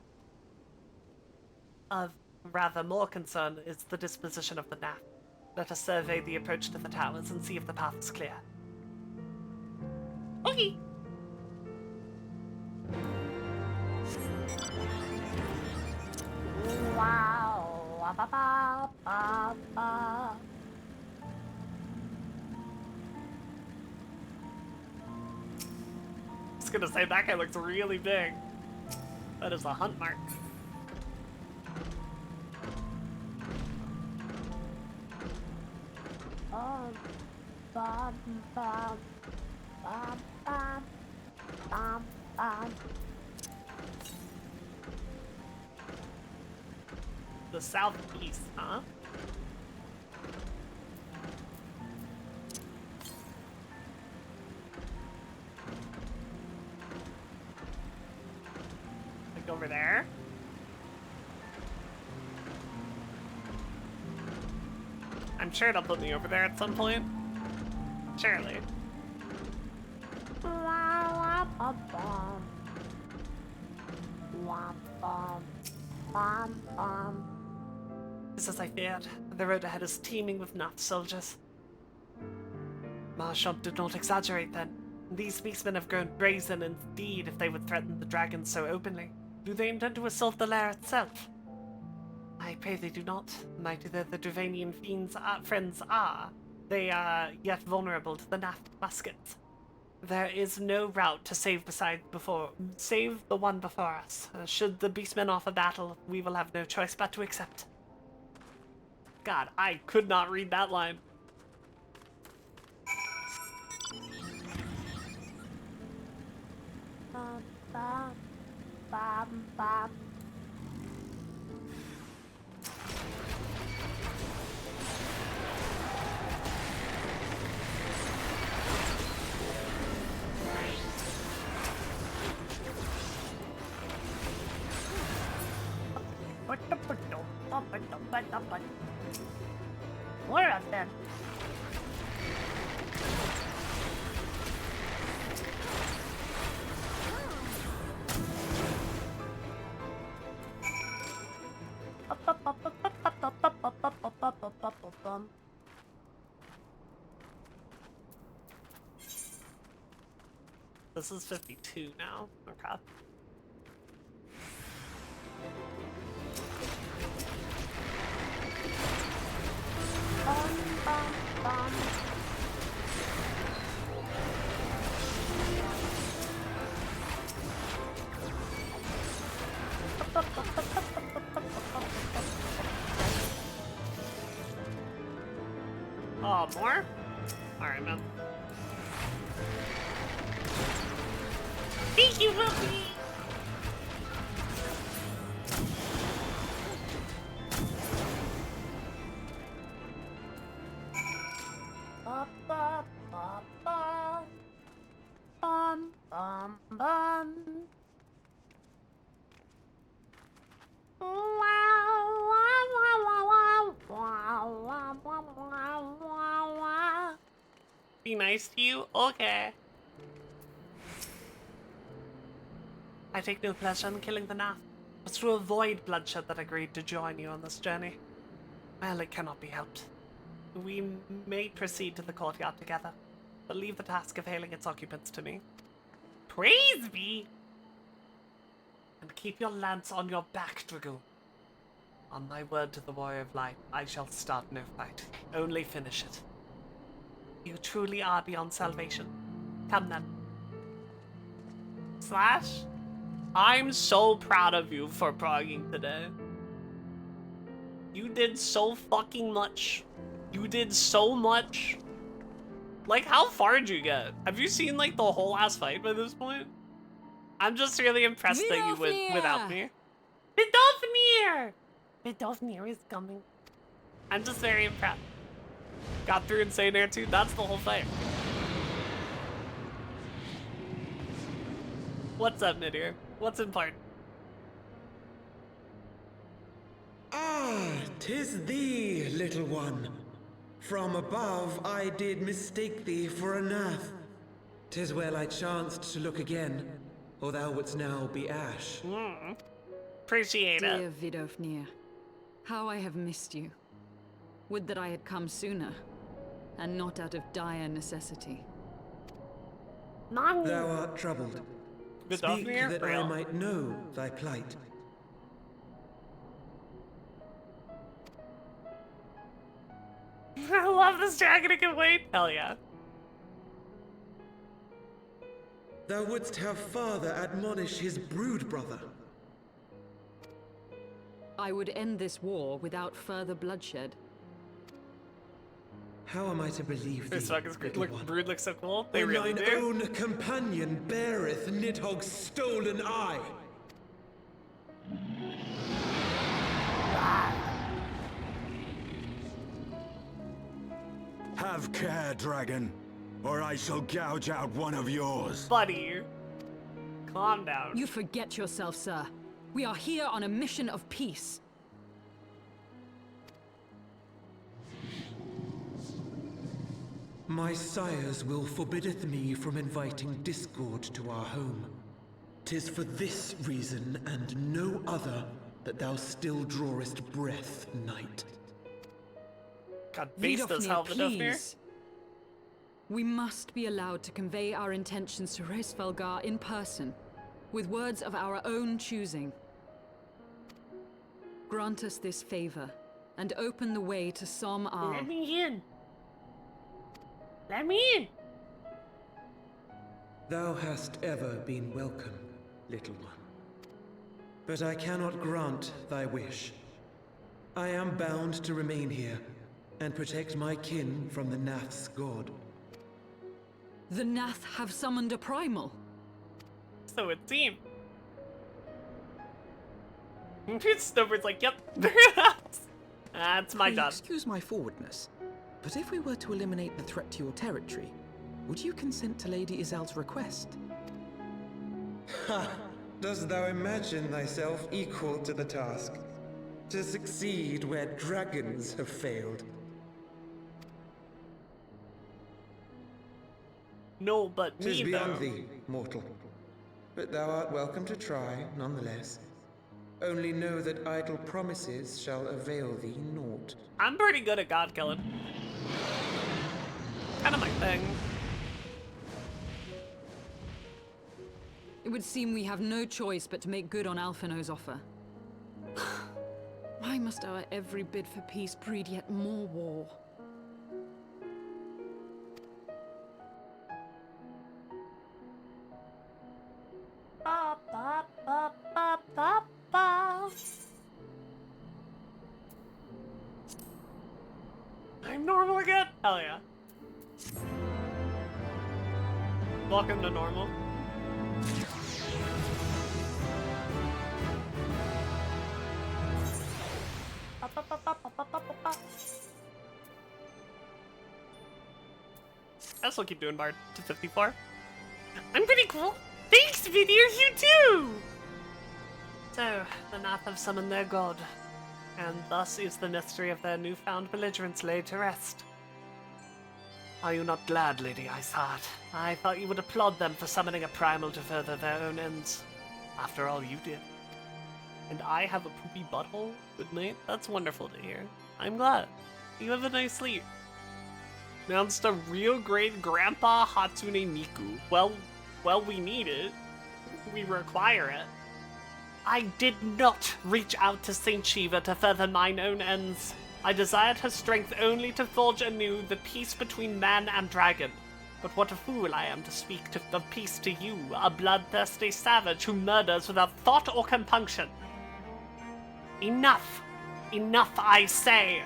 Of rather more concern is the disposition of the Nath. Let us survey the approach to the towers and see if the path is clear. Okay. Wow. Ba, ba, ba, ba. I was gonna say that guy looks really big. That is a hunt mark. The southeast, huh? Like over there? I'm sure it'll put me over there at some point. Surely. Just as I feared, the road ahead is teeming with Nath soldiers. Marchant did not exaggerate then. These beastmen have grown brazen indeed if they would threaten the dragons so openly. Do they intend to assault the lair itself? I pray they do not. Mighty though the Dravanian fiends' friends are, they are yet vulnerable to the Nath muskets. There is no route to save the one before us. Should the beastmen offer battle, we will have no choice but to accept. God, I could not read that line. What up then? This is 52 now. Okay. Oh, more? Alright, man. Thank you, Ruby! Ba, ba, ba, ba. Bum, bum, bum. Be nice to you? Okay. I take no pleasure in killing the Nath. It's to avoid bloodshed that I agreed to join you on this journey. Well, it cannot be helped. We may proceed to the courtyard together, but leave the task of hailing its occupants to me. Praise be! And keep your lance on your back, Dragoon. On my word to the Warrior of Light, I shall start no fight. Only finish it. You truly are beyond salvation. Come then. Slash, I'm so proud of you for progging today. You did so fucking much. You did so much. Like, how far did you get? Have you seen, like, the whole last fight by this point? I'm just really impressed that you went without me. Vidofnir! Vidofnir is coming. I'm just very impressed. Got through Insane Air too. That's the whole fight. What's up, Nidir? What's important? Ah, 'tis thee, little one. From above I did mistake thee for a Nath. 'Tis well I chanced to look again, or thou wouldst now be ash. Appreciate it. Dear Vidofnir, how I have missed you. Would that I had come sooner, and not out of dire necessity. Thou art troubled. Speak Vidofnir? that I might know thy plight. I love this jacket, I can wait. Hell yeah. Thou wouldst have father admonish his brood brother. I would end this war without further bloodshed. How am I to believe thee, This fucking little look, one? Brood looks so cool. They When really thine do. own companion beareth Nidhogg's stolen eye. Have care, dragon, or I shall gouge out one of yours. Buddy, calm down. You forget yourself, sir. We are here on a mission of peace. My sires will forbiddeth me from inviting discord to our home. 'Tis for this reason and no other that thou still drawest breath, knight. God, based as hell, Vidofnir. please. We must be allowed to convey our intentions to Hraesvelgar in person, with words of our own choosing. Grant us this favor, and open the way to Som Ar. Let me in. Let me in. Thou hast ever been welcome, little one. But I cannot grant thy wish. I am bound to remain here and protect my kin from the Nath's god. The Nath have summoned a primal. So it seemed. Snowbird's like, yep. That's my Pray job. excuse my forwardness, but if we were to eliminate the threat to your territory, would you consent to Lady Izel's request? Ha! Dost thou imagine thyself equal to the task? To succeed where dragons have failed? No, but 'Tis me beyond though. thee, mortal. But thou art welcome to try, nonetheless. Only know that idle promises shall avail thee naught. I'm pretty good at god killing. Kind of my thing. would seem we have no choice but to make good on Alphino's offer. Why must our every bid for peace breed yet more war? Ba, ba, ba, ba, ba, ba. I'm normal again? Hell yeah. Welcome to normal. Ba, ba, ba, ba, ba, ba, ba, ba. I still keep doing Bard to 54. I'm pretty cool. Thanks, Video, you too! So, the Nath have summoned their god, and thus is the mystery of their newfound belligerence laid to rest. Are you not glad, Lady Iceheart? I thought you would applaud them for summoning a primal to further their own ends. After all, you did. And I have a poopy butthole? Good night? That's wonderful to hear. I'm glad. You have a nice sleep. Announced a real great Grandpa Hatsune Miku. Well, we need it. We require it. I did not reach out to Saint Shiva to further mine own ends. I desired her strength only to forge anew the peace between man and dragon. But what a fool I am to speak of peace to you, a bloodthirsty savage who murders without thought or compunction. Enough! Enough, I say!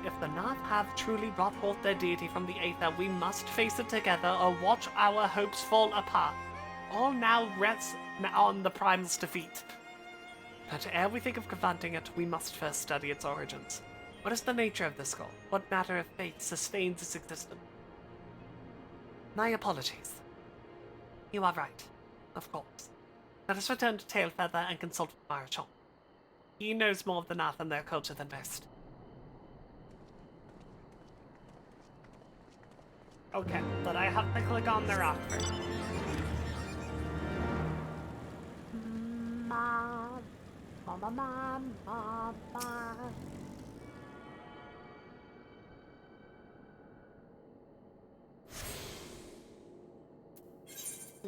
If the Nath have truly brought forth their deity from the Aether, we must face it together or watch our hopes fall apart. All now rests on the Prime's defeat. But ere we think of confronting it, we must first study its origins. What is the nature of this skull? What matter of fate sustains its existence? My apologies. You are right, of course. Let us return to Tailfeather and consult with Marchand. He knows more of the Nath and their culture than most. Okay, but I have to click on the rock first.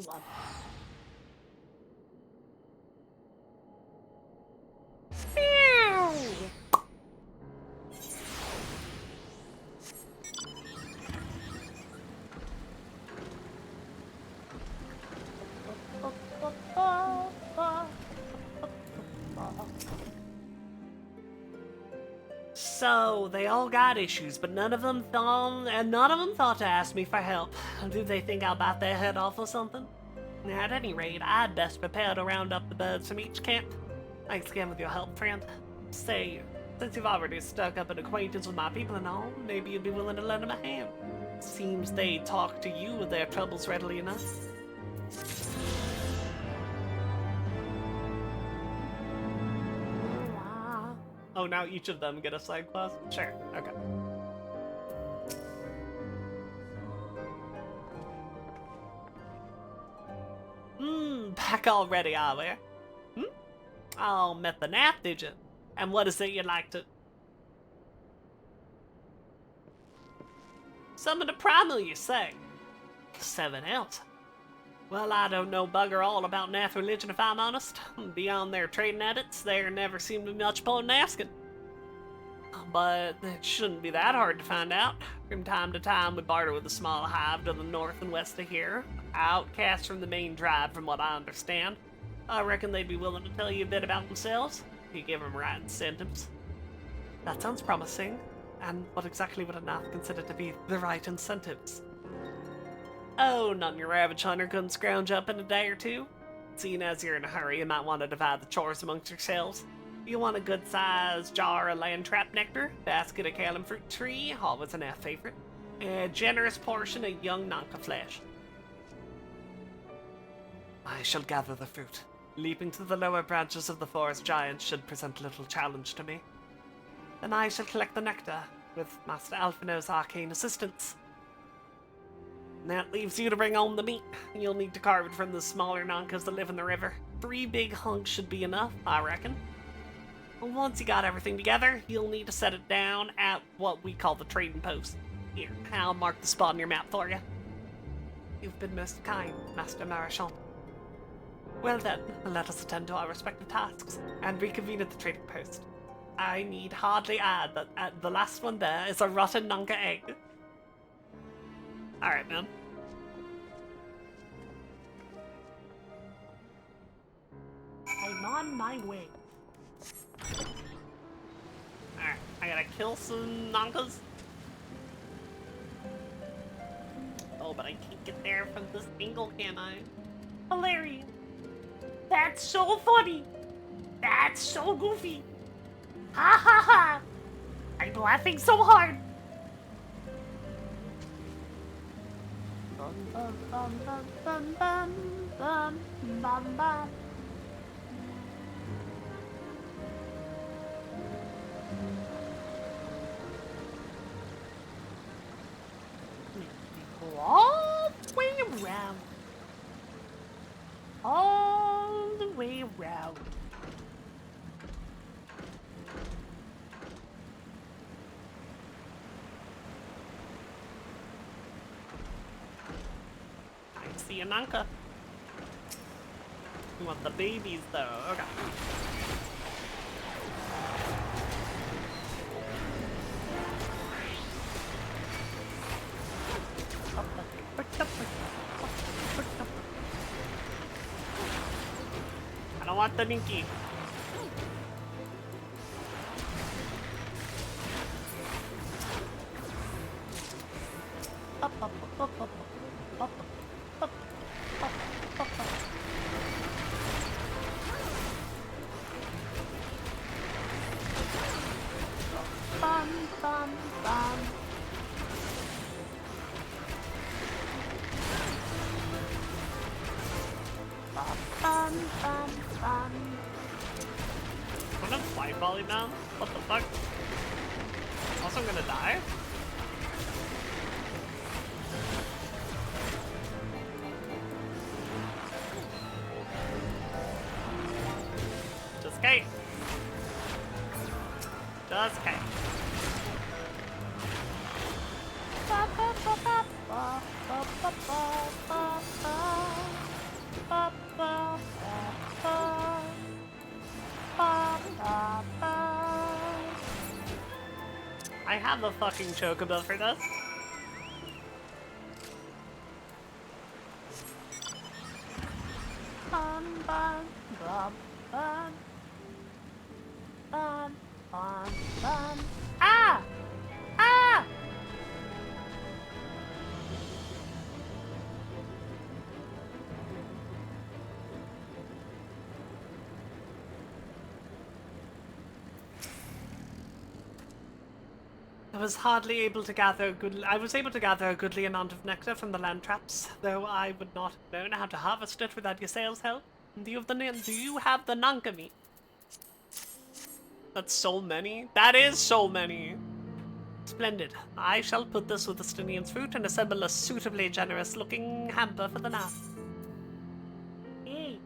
Love. So, they all got issues, but none of them thought to ask me for help. Do they think I'll bite their head off or something? At any rate, I'd best prepare to round up the birds from each camp. Thanks again with your help, friend. Say, since you've already stuck up an acquaintance with my people and all, maybe you'd be willing to lend them a hand. Seems they talk to you with their troubles readily enough. Oh, now each of them get a side quest? Sure, okay. Back already, are we? Oh, met the Nath, did you? And what is it you'd like to... Summon a primal, you say? 7 else. Well, I don't know bugger all about Nath religion, if I'm honest. Beyond their trading edits, there never seemed to be much point in asking. But it shouldn't be that hard to find out. From time to time, we barter with a small hive to the north and west of here. Outcasts from the main drive, from what I understand. I reckon they'd be willing to tell you a bit about themselves, if you give them right incentives. That sounds promising. And what exactly would a Nath consider to be the right incentives? Oh, none your average hunter couldn't scrounge up in a day or two. Seeing as you're in a hurry, you might want to divide the chores amongst yourselves. You want a good-sized jar of land trap nectar, basket of Callum fruit tree, always an F favorite, a generous portion of young Nanka flesh. I shall gather the fruit. Leaping to the lower branches of the forest giant should present little challenge to me. Then I shall collect the nectar, with Master Alphino's arcane assistance. That leaves you to bring home the meat. You'll need to carve it from the smaller Nankas that live in the river. 3 big hunks should be enough, I reckon. Once you got everything together, you'll need to set it down at what we call the trading post. Here, I'll mark the spot on your map for you. You've been most kind, Master Marchand. Well then, let us attend to our respective tasks and reconvene at the trading post. I need hardly add that the last one there is a rotten Nanka egg. Alright, man. I'm on my way. Alright, I gotta kill some Nankas. Oh, but I can't get there from this angle, can I? Hilarious. That's so funny. That's so goofy. Ha ha ha. I'm laughing so hard. Bum, bum, bum, bum, bum, bum, bum, bum, bum. All the way around. All the way around. I see an Anka. We want the babies though. Okay. I don't want the Ninky. Bum, bum, bum. Bum, bum, bum. I'm gonna fly volley now? What the fuck? Also, I'm gonna die? Just Kate. Just Kate. Ba, ba, ba, ba, ba, ba, ba, ba, ba. Ba, ba, ba, ba. Ba, ba, ba. I have a fucking chocobo for this. Bum, bum, bum, bum. Bum, bum, bum. Ah! Ah! I was able to gather a goodly amount of nectar from the land traps, though I would not have known how to harvest it without Yasael's help. Do you have the Nanka meat? That's so many. That is so many. Splendid. I shall put this with the Stinian's fruit and assemble a suitably generous-looking hamper for the Nath. Yay.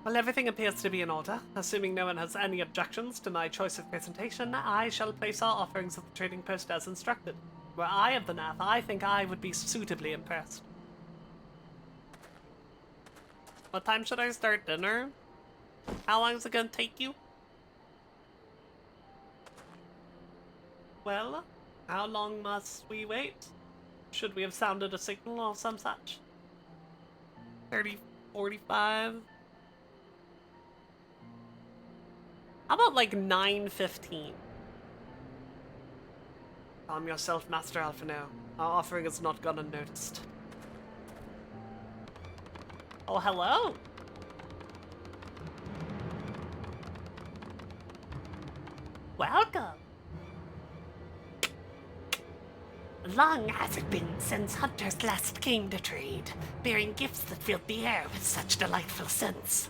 Well, everything appears to be in order. Assuming no one has any objections to my choice of presentation, I shall place our offerings at the trading post as instructed. Were I of the Nath, I think I would be suitably impressed. What time should I start dinner? How long is it gonna take you? Well, how long must we wait? Should we have sounded a signal or some such? 30, 45? How about like 9:15? Calm yourself, Master Alphino. Our offering has not gone unnoticed. Oh, hello! Welcome! Long has it been since hunters last came to trade, bearing gifts that filled the air with such delightful scents.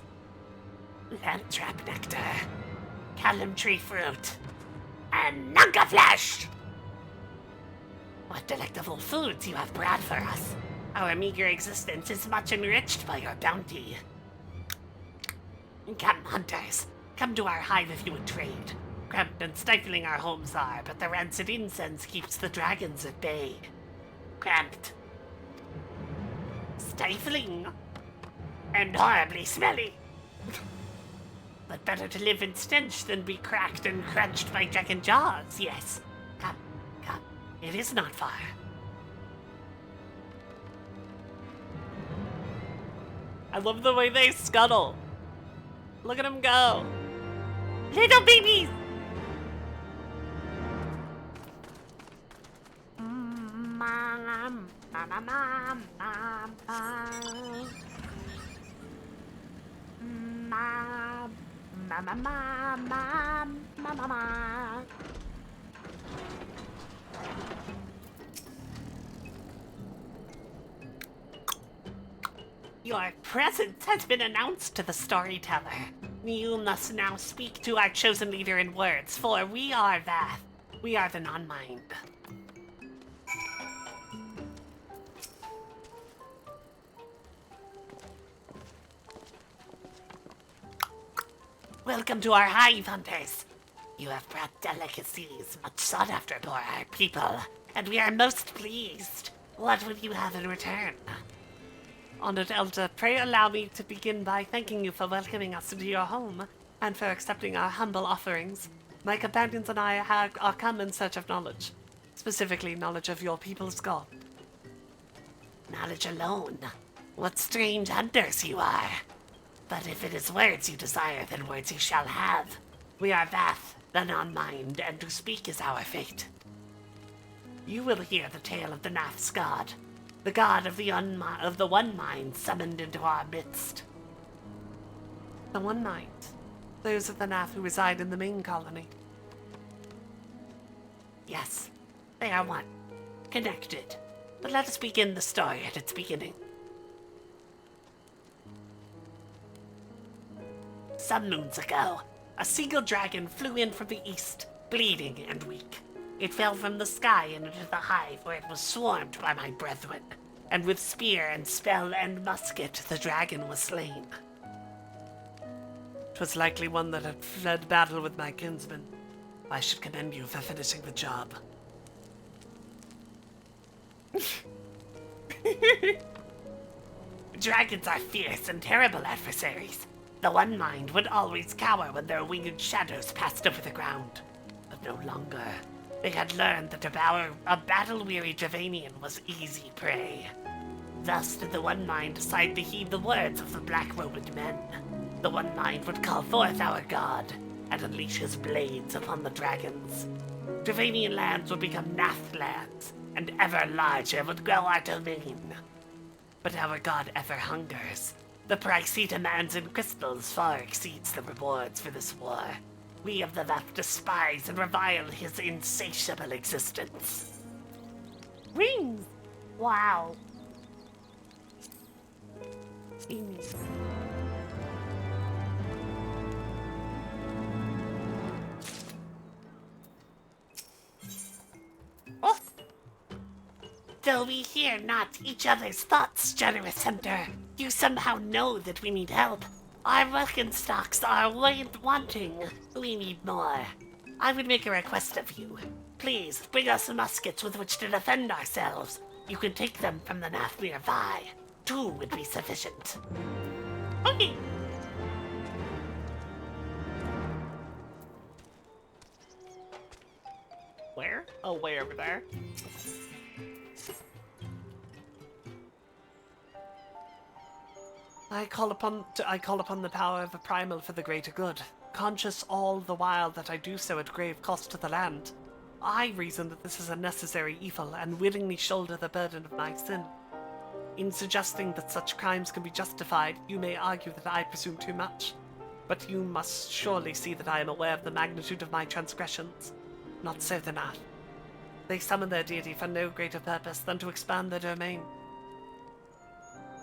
Lamb-trap nectar, callum tree fruit, and Nanka flesh! What delectable foods you have brought for us. Our meager existence is much enriched by your bounty. Come, hunters. Come to our hive if you would trade. cramped and stifling our homes are, but the rancid incense keeps the dragons at bay. Cramped. Stifling. And horribly smelly. But better to live in stench than be cracked and crunched by dragon jaws, yes. Come, come. It is not far. I love the way they scuttle. Look at them go. Little babies! Mom, mom, mom, mom, mom. Mom, mom, mom, mom, mom. Your presence has been announced to the storyteller. You must now speak to our chosen leader in words, for we are that. We are the non-mind. Welcome to our hive, hunters. You have brought delicacies much sought after by our people, and we are most pleased. What would you have in return? Honored Elder, pray allow me to begin by thanking you for welcoming us into your home, and for accepting our humble offerings. My companions and I are come in search of knowledge, specifically knowledge of your people's god. Knowledge alone? What strange hunters you are! But if it is words you desire, then words you shall have. We are Vath, the non-mind, and to speak is our fate. You will hear the tale of the Nath's god, the god of the One Mind summoned into our midst. The One Mind? Those of the Nath who reside in the main colony? Yes, they are one, connected. But let us begin the story at its beginning. Some moons ago, a single dragon flew in from the east, bleeding and weak. It fell from the sky and into the hive where it was swarmed by my brethren, and with spear and spell and musket the dragon was slain. 'Twas likely one that had fled battle with my kinsman. I should commend you for finishing the job. Dragons are fierce and terrible adversaries. The One Mind would always cower when their winged shadows passed over the ground. But no longer. They had learned that a battle-weary Dravanian was easy prey. Thus did the One Mind decide to heed the words of the black-robed men. The One Mind would call forth our god, and unleash his blades upon the dragons. Dravanian lands would become Nath lands, and ever larger would grow our domain. But our god ever hungers. The price he demands in crystals far exceeds the rewards for this war. We of the Vath despise and revile his insatiable existence. Rings! Wow. Oh. Though we hear not each other's thoughts, generous hunter, you somehow know that we need help. Our working stocks are wanting. We need more. I would make a request of you. Please, bring us muskets with which to defend ourselves. You can take them from the Nath nearby. 2 would be sufficient. Okay. Where? Oh, way over there. I call upon the power of the primal for the greater good, conscious all the while that I do so at grave cost to the land. I reason that this is a necessary evil and willingly shoulder the burden of my sin. In suggesting that such crimes can be justified, you may argue that I presume too much. But you must surely see that I am aware of the magnitude of my transgressions. Not so the Nath. They summon their deity for no greater purpose than to expand their domain.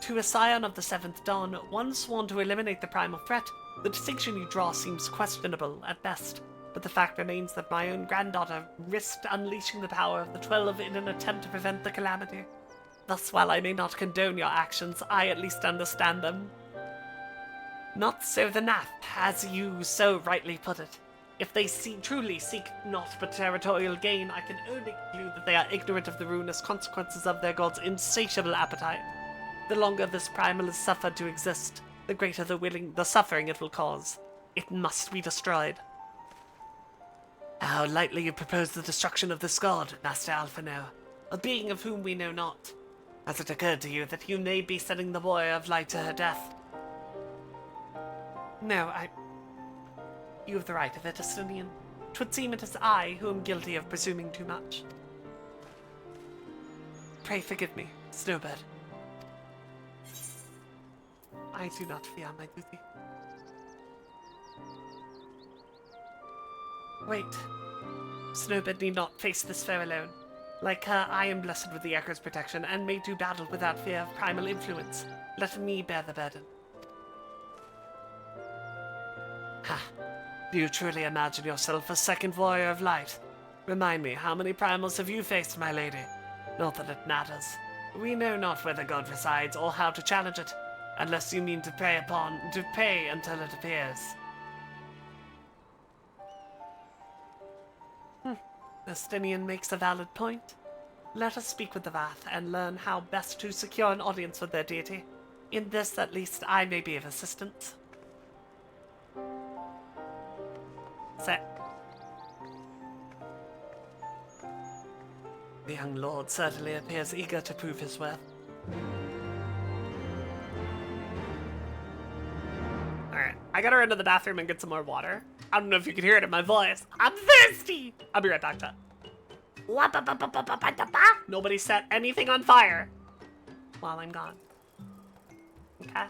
To a scion of the Seventh Dawn, one sworn to eliminate the primal threat, the distinction you draw seems questionable at best, but the fact remains that my own granddaughter risked unleashing the power of the 12 in an attempt to prevent the calamity. Thus, while I may not condone your actions, I at least understand them. Not so the Nath, as you so rightly put it. If they truly seek naught but territorial gain, I can only conclude that they are ignorant of the ruinous consequences of their god's insatiable appetite. The longer this primal is suffered to exist, the greater the suffering it will cause. It must be destroyed. How lightly you propose the destruction of this god, Master Alphino, a being of whom we know not. Has it occurred to you that you may be sending the boy of light to her death? No, You have the right of it, Estonian. 'Twould seem it is I who am guilty of presuming too much. Pray forgive me, Snowbird. I do not fear my duty. Wait. Snowbird need not face this foe alone. Like her, I am blessed with the Echo's protection and may do battle without fear of primal influence. Let me bear the burden. Ha! Do you truly imagine yourself a second warrior of light? Remind me, how many primals have you faced, my lady? Not that it matters. We know not where the god resides or how to challenge it, unless you mean to pray until it appears. Estinian makes a valid point. Let us speak with the Vath and learn how best to secure an audience with their deity. In this, at least, I may be of assistance. Set. The young lord certainly appears eager to prove his worth. Alright, I gotta run to the bathroom and get some more water. I don't know if you can hear it in my voice. I'm thirsty! I'll be right back, Chat. Nobody set anything on fire while I'm gone. Okay?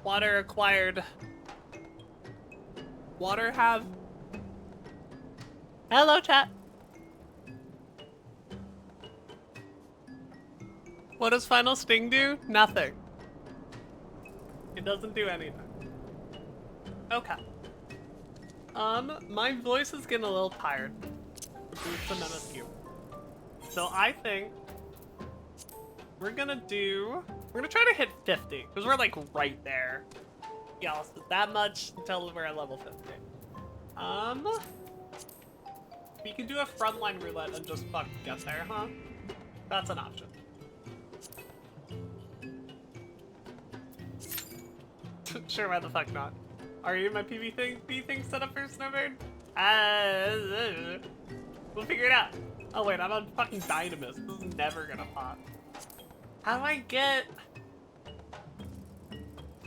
Water acquired. Water have. Hello, chat. What does Final Sting do? Nothing. It doesn't do anything. Okay. My voice is getting a little tired. Boots and MSQ. So I think we're gonna try to hit 50, because we're like right there. Yeah, let's do that much until we're at level 50. We can do a frontline roulette and just fucking get there, huh? That's an option. Sure, why the fuck not? Are you my PvP thing set up for Snowbird? We'll figure it out. Oh wait, I'm on fucking Dynamis. This is never gonna pop. How do I get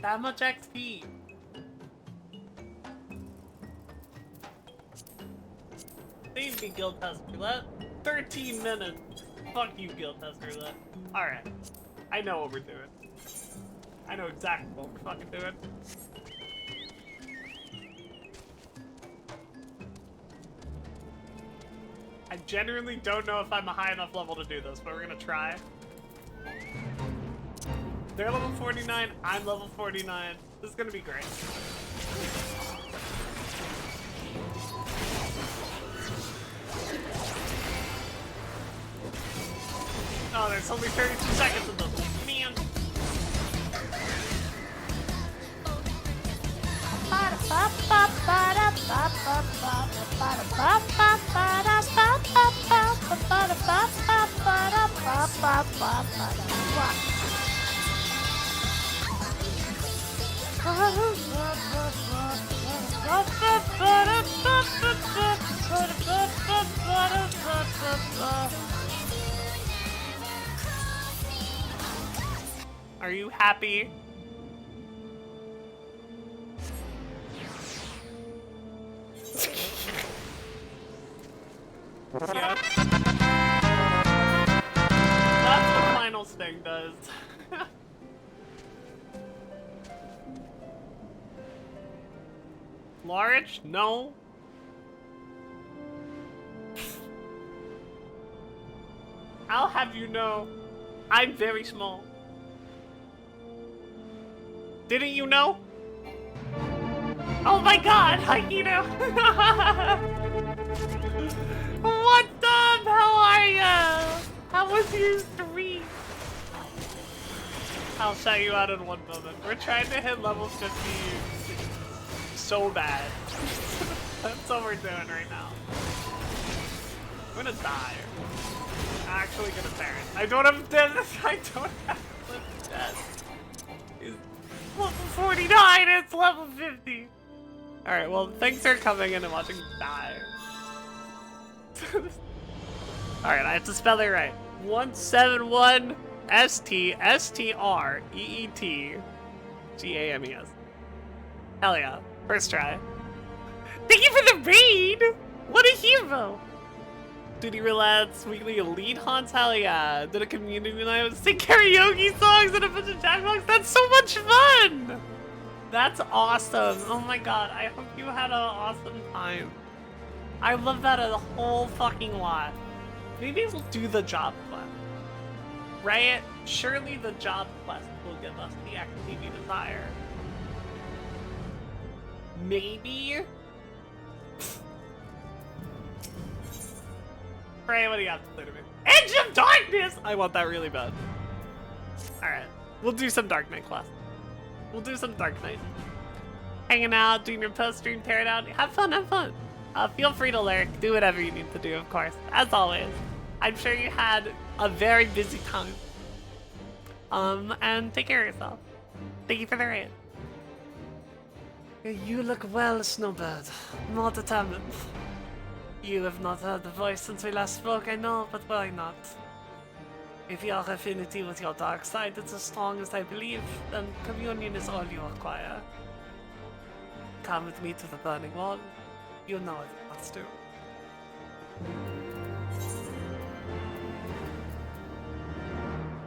that much XP? Save me, Guild Test Roulette. 13 minutes. Fuck you, Guild Test Roulette. Alright. I know what we're doing. I know exactly what we're fucking doing. I genuinely don't know if I'm a high enough level to do this, but we're gonna try. They're level 49, I'm level 49. This is gonna be great. Oh, there's only 32 seconds of this. Man. Are you happy? Yeah. That's what Final Sting does. Large? No. I'll have you know, I'm very small. Didn't you know? Oh my god, Hikino! What's up? How are ya? How was your stream? I'll shout you out in one moment. We're trying to hit level 50 so bad. That's what we're doing right now. I'm gonna die. I'm actually gonna perish. I don't have death. I don't have death. It's level 49, it's level 50. Alright, well, thanks for coming in and watching me die. Alright, I have to spell it right. 171 STSTREET Hell yeah. First try. Thank you for the raid! What a hero! Duty Roulette's weekly elite haunts, hell yeah. Did a community night, sing karaoke songs and a bunch of jackbox. That's so much fun! That's awesome. Oh my god, I hope you had an awesome time. I love that a whole fucking lot. Maybe we'll do the job quest. Right? Surely the job quest will give us the XP we desire. Maybe? Ray, what do you have to say to me? Edge of Darkness! I want that really bad. Alright, we'll do some Dark Knight quests. We'll do some Dark Knight. Hanging out, doing your post-stream, tear it out. Have fun, have fun. Feel free to lurk. Do whatever you need to do, of course. As always. I'm sure you had a very busy time. And take care of yourself. Thank you for the raid. You look well, Snowbird. More determined. You have not heard the voice since we last spoke, I know, but why not? If your affinity with your dark side is as strong as I believe, then communion is all you require. Come with me to the burning wall. You know what you must do.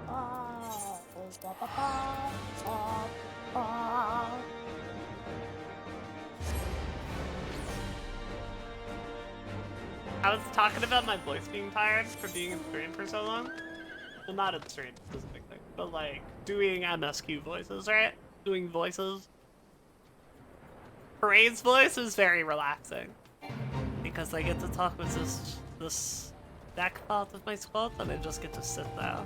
Oh, I was talking about my voice being tired for being in stream for so long. Well, not in stream specifically, but like doing MSQ voices, right? Doing voices. Parade's voice is very relaxing because I get to talk with this back part of my squad, and I just get to sit there.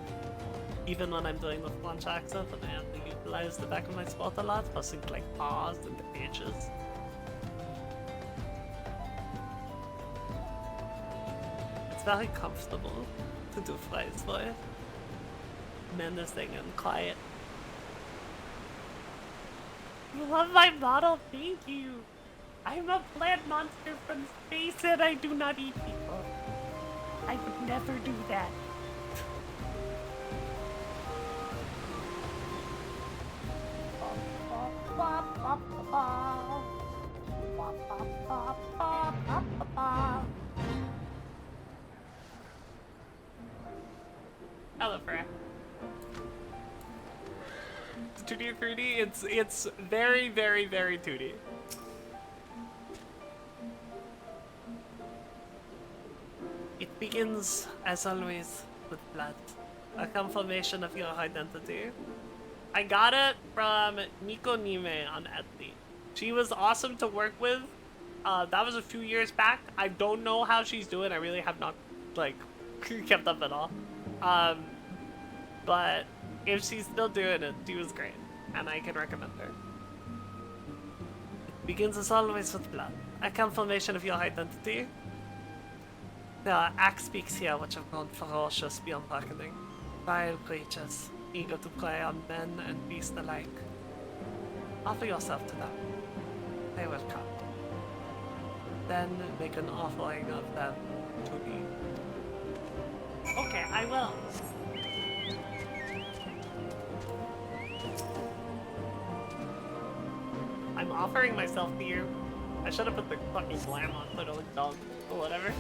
Even when I'm doing the French accent, and I have to utilize the back of my squad a lot, pressing like pause and H's. It's very comfortable to do Fry's voice. Menacing and quiet. You love my model, thank you. I'm a plant monster from space and I do not eat people. I would never do that. Hello, Frank. 2D or 3D? It's very, very, very 2D. It begins, as always, with blood. A confirmation of your identity. I got it from Nico Nime on Etsy. She was awesome to work with. That was a few years back. I don't know how she's doing. I really have not, like, kept up at all. But if she's still doing it, she was great. And I can recommend her. It begins as always with blood. A confirmation of your identity. The axe speaks here which have grown ferocious beyond reckoning. Vile creatures, eager to prey on men and beasts alike. Offer yourself to them. They will come. Then make an offering of them to me. Okay, I will. I'm offering myself to you. I should have put the fucking glam on so it looked dumb, but whatever.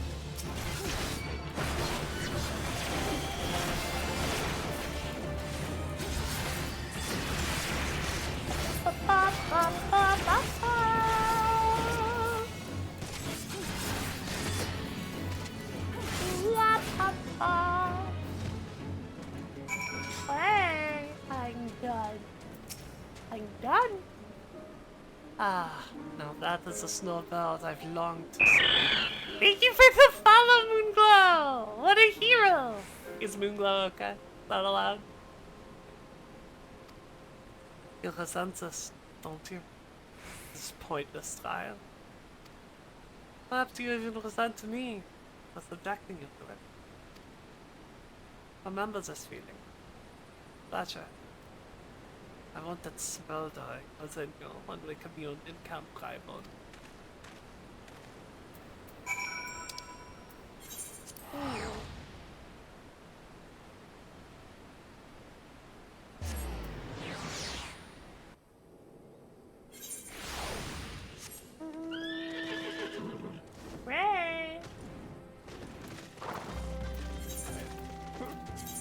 Hey, I'm done. I'm done. Ah, now that is a Snowbird I've longed to see. Thank you for the follow, Moonglow! What a hero! Is Moonglow okay? Is that allowed? You resent this, don't you? This pointless trial. Perhaps you even resent me for subjecting you to it. Remember this feeling. Gotcha. I wanted smoldering within you when we communed in Camp Krybon.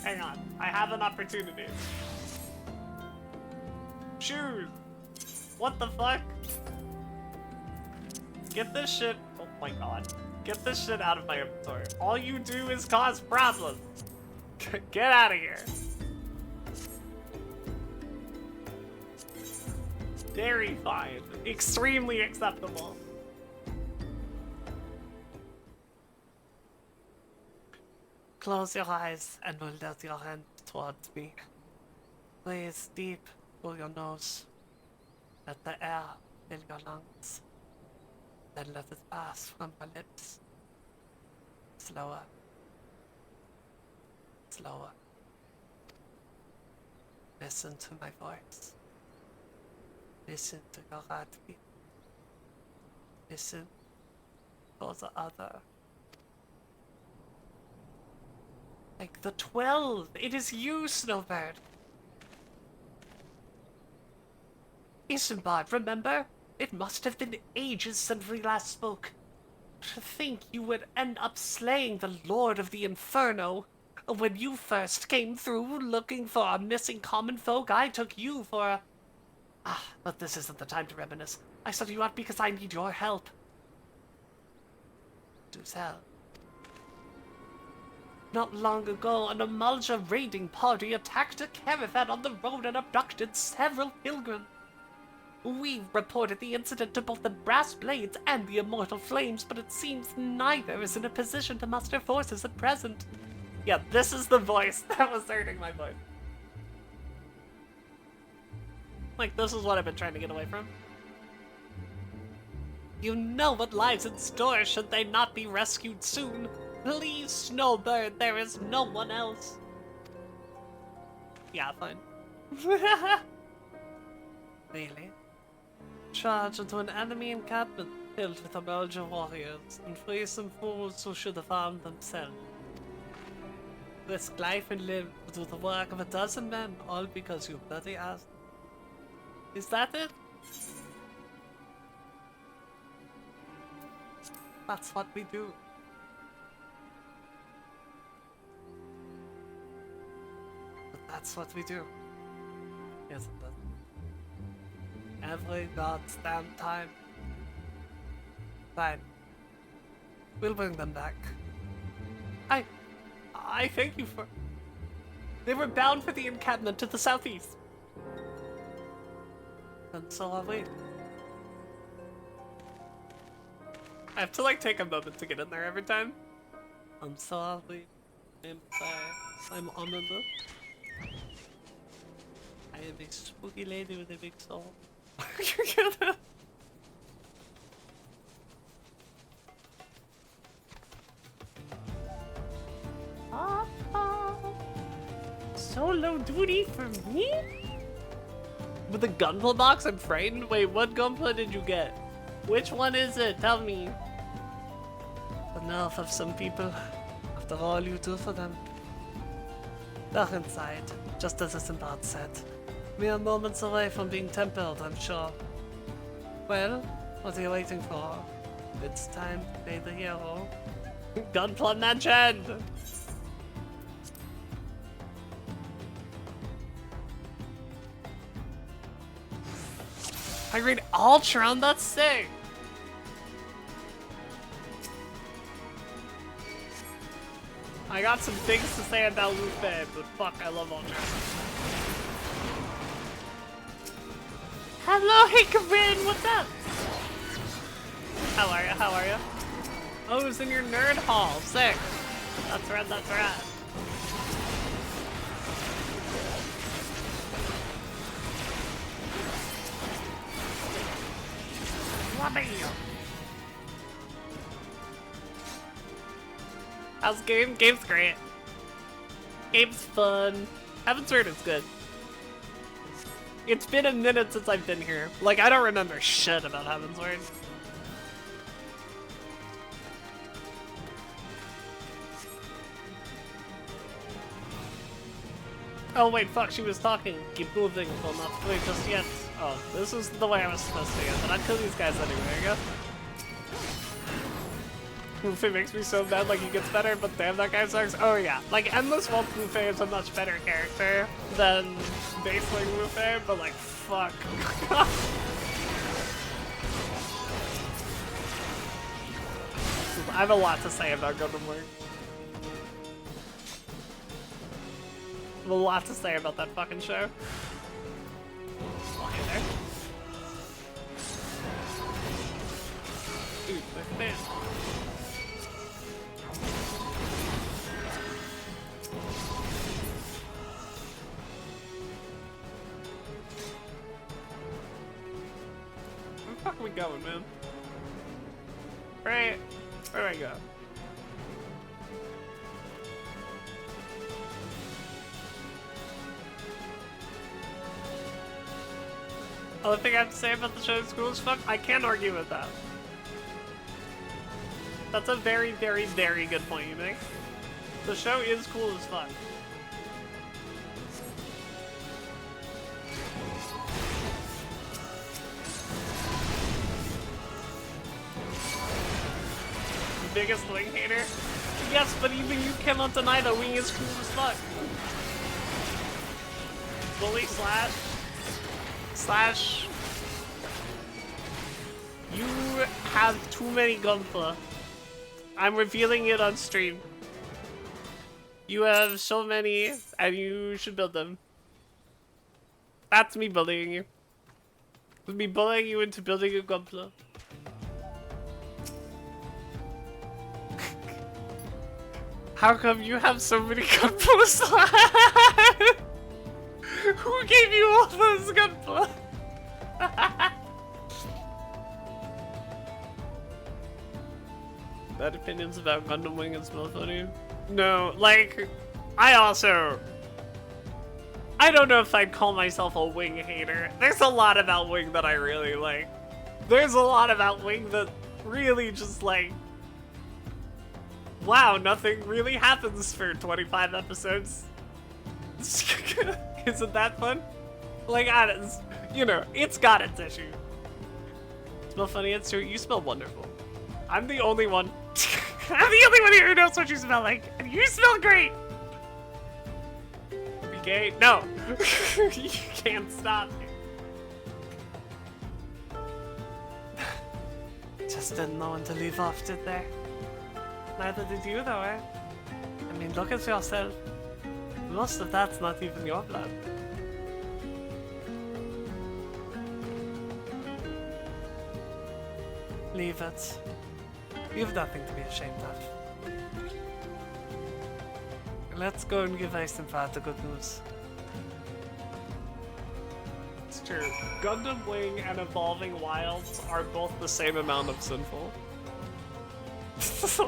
Hang on, I have an opportunity. Shoot! What the fuck? Get this shit. Oh my god. Get this shit out of my inventory. All you do is cause problems. Get out of here. Very fine. Extremely acceptable. Close your eyes and hold out your hand towards me. Breathe deep through your nose. Let the air fill your lungs. Then let it pass from your lips. Slower. Slower. Listen to my voice. Listen to your heartbeat. Listen for the other. Like the 12! It is you, Snowbird! Isambard, remember? It must have been ages since we last spoke. To think you would end up slaying the Lord of the Inferno. When you first came through looking for our missing common folk, I took you for a... Ah, but this isn't the time to reminisce. I sought you out because I need your help. Do tell. Not long ago, an Amalja raiding party attacked a caravan on the road and abducted several pilgrims. We reported the incident to both the Brass Blades and the Immortal Flames, but it seems neither is in a position to muster forces at present. Yeah, this is the voice that was hurting my voice. Like, this is what I've been trying to get away from. You know what lies in store should they not be rescued soon. Please, Snowbird, there is no one else. Yeah, fine. Really? Charge into an enemy encampment filled with Amalja warriors and free some fools who should have armed themselves. Risk life and limb to do the work of a dozen men, all because you bloody asked. Is that it? That's what we do. But that's what we do. Isn't it? Every goddamn time. Fine. We'll bring them back. I thank you for... They were bound for the encampment to the southeast. And so are we. I have to like take a moment to get in there every time. I'm sorry. I'm honored. I am a spooky lady with a big soul. You're gonna... Solo duty for me? With a gunpla box, I'm frightened. Wait, what gunpla did you get? Which one is it? Tell me. Enough of some people. After all you do for them. They're inside, just as Snowbird said. Mere moments away from being tempered, I'm sure. Well, what are you waiting for? It's time to play the hero. Gunpla mentioned! I read Ultron, that's sick! I got some things to say about Luffy, but fuck, I love Ultron. Hello, hey Corinne, what's up? How are ya, how are ya? Oh, it's in your nerd hall, sick. That's right, that's right. How's the game? Game's great. Game's fun. Heavensward is good. It's been a minute since I've been here. Like, I don't remember shit about Heavensward. Oh wait, fuck, she was talking. Keep moving, will not play just yet. Oh, this is the way I was supposed to get, but I'd kill these guys anyway, I guess. Luffy makes me so mad, like he gets better, but damn, that guy sucks. Oh yeah, like Endless Wolf Luffy is a much better character than Baseling Luffy, but like, fuck. I have a lot to say about Golden Wing. I have a lot to say about that fucking show. Oh, hey there. Dude, they're fan. Where the fuck are we going, man? Right? Where do I go? Other thing I have to say about the show is cool as fuck? I can't argue with that. That's a very, very, very good point you make. The show is cool as fuck. Biggest wing hater? Yes, but even you cannot deny that wing is cool as fuck. Bully slash. You have too many gunpla. I'm revealing it on stream. You have so many, and you should build them. That's me bullying you. It's me bullying you into building a gunpla. How come you have so many gunplas? Who gave you all those gunpla? Bad opinions about Gundam Wing and Smell Funny? No, like, I don't know if I'd call myself a Wing hater. There's a lot about Wing that I really like. There's a lot about Wing that really just like, wow, nothing really happens for 25 episodes. Isn't that fun? Like, you know, it's got its issue. Smell funny, it's true. You smell wonderful. I'm the only one. I'm the only one here who knows what you smell like, and you smell great. Be gay? No. You can't stop me. Just didn't know when to leave off, did they? Neither did you, though, eh? I mean, look at yourself. Most of that's not even your blood. Leave it. You've nothing to be ashamed of. Let's go and give Eisenfahrt the good news. It's true. Gundam Wing and Evolving Wilds are both the same amount of sinful. It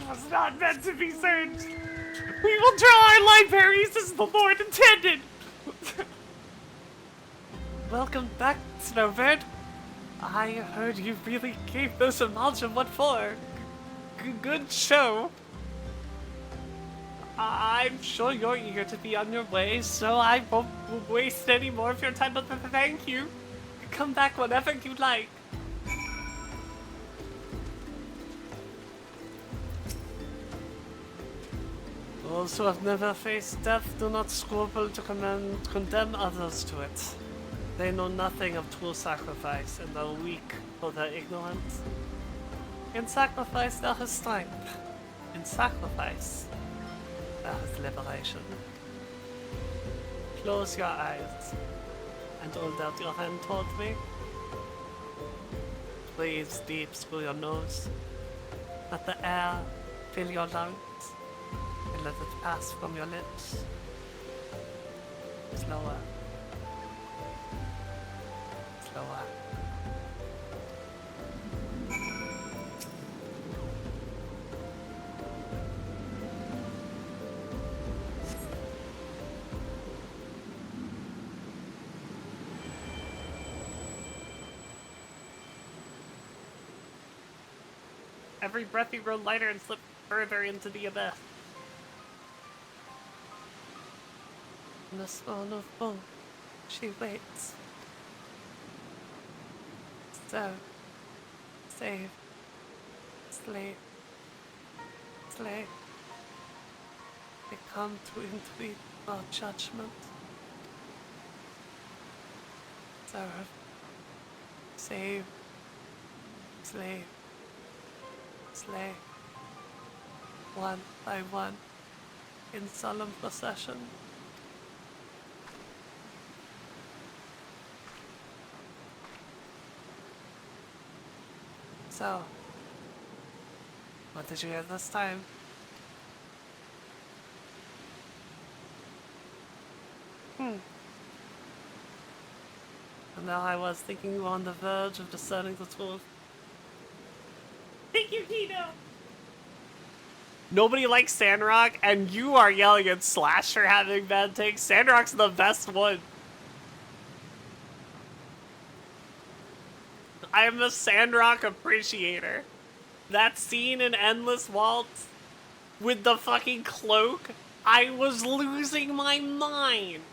was not meant to be searched. We will draw our libraries as the Lord intended. Welcome back, Snowbird. I heard you really gave this Amalgam what for. Good show. I'm sure you're eager to be on your way, so I won't waste any more of your time, but thank you. Come back whenever you like. Those who have never faced death do not scruple to condemn others to it. They know nothing of true sacrifice and are weak for their ignorance. In sacrifice there is strength. In sacrifice there is liberation. Close your eyes and hold out your hand toward me. Breathe deep through your nose. Let the air fill your lungs and let it pass from your lips. Slower. Slower. Every breath you grow lighter and slip further into the abyss. In the spawn of bone, she waits. So, save, slave, slave. They come to intuit our judgment. Serve, save, slave, slay. One by one, in solemn procession. So, what did you hear this time? And now I was thinking you were on the verge of discerning the truth. Thank you, Kino! Nobody likes Sandrock, and you are yelling at Slash for having bad takes. Sandrock's the best one. I am a Sandrock appreciator. That scene in Endless Waltz with the fucking cloak, I was losing my mind.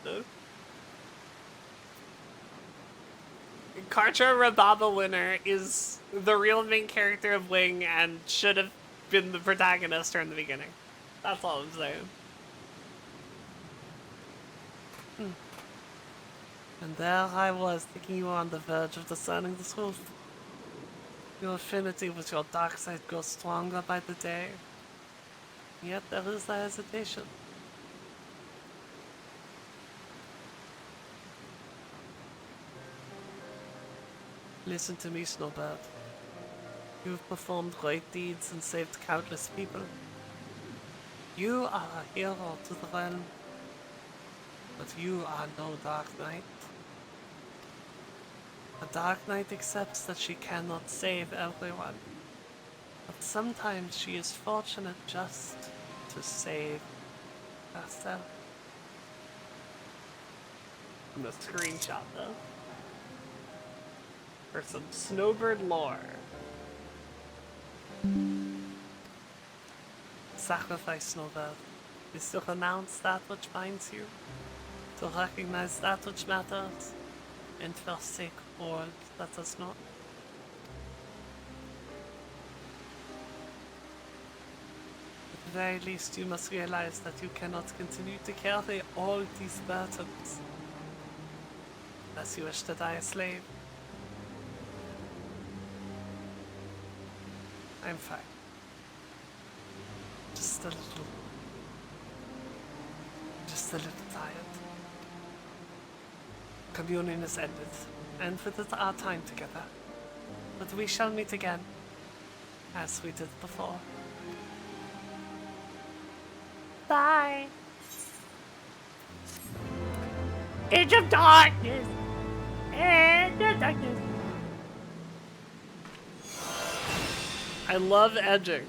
Kartra Rababa winner is the real main character of Wing and should have been the protagonist from the beginning. That's all I'm saying. And there I was, thinking you were on the verge of discerning the truth. Your affinity with your dark side grows stronger by the day. Yet there is the hesitation. Listen to me, Snowbird. You've performed great deeds and saved countless people. You are a hero to the realm. But you are no Dark Knight. A Dark Knight accepts that she cannot save everyone. But sometimes she is fortunate just to save herself. I'm gonna screenshot though. For some Snowbird lore. Sacrifice, Snowbird, is to renounce that which binds you, to recognize that which matters, and forsake all that does not. At the very least, you must realize that you cannot continue to carry all these burdens, unless you wish to die a slave. I'm fine. Just a little tired. Communion is ended, and with it our time together. But we shall meet again, as we did before. Bye! Age of Darkness! Age of Darkness! I love edging.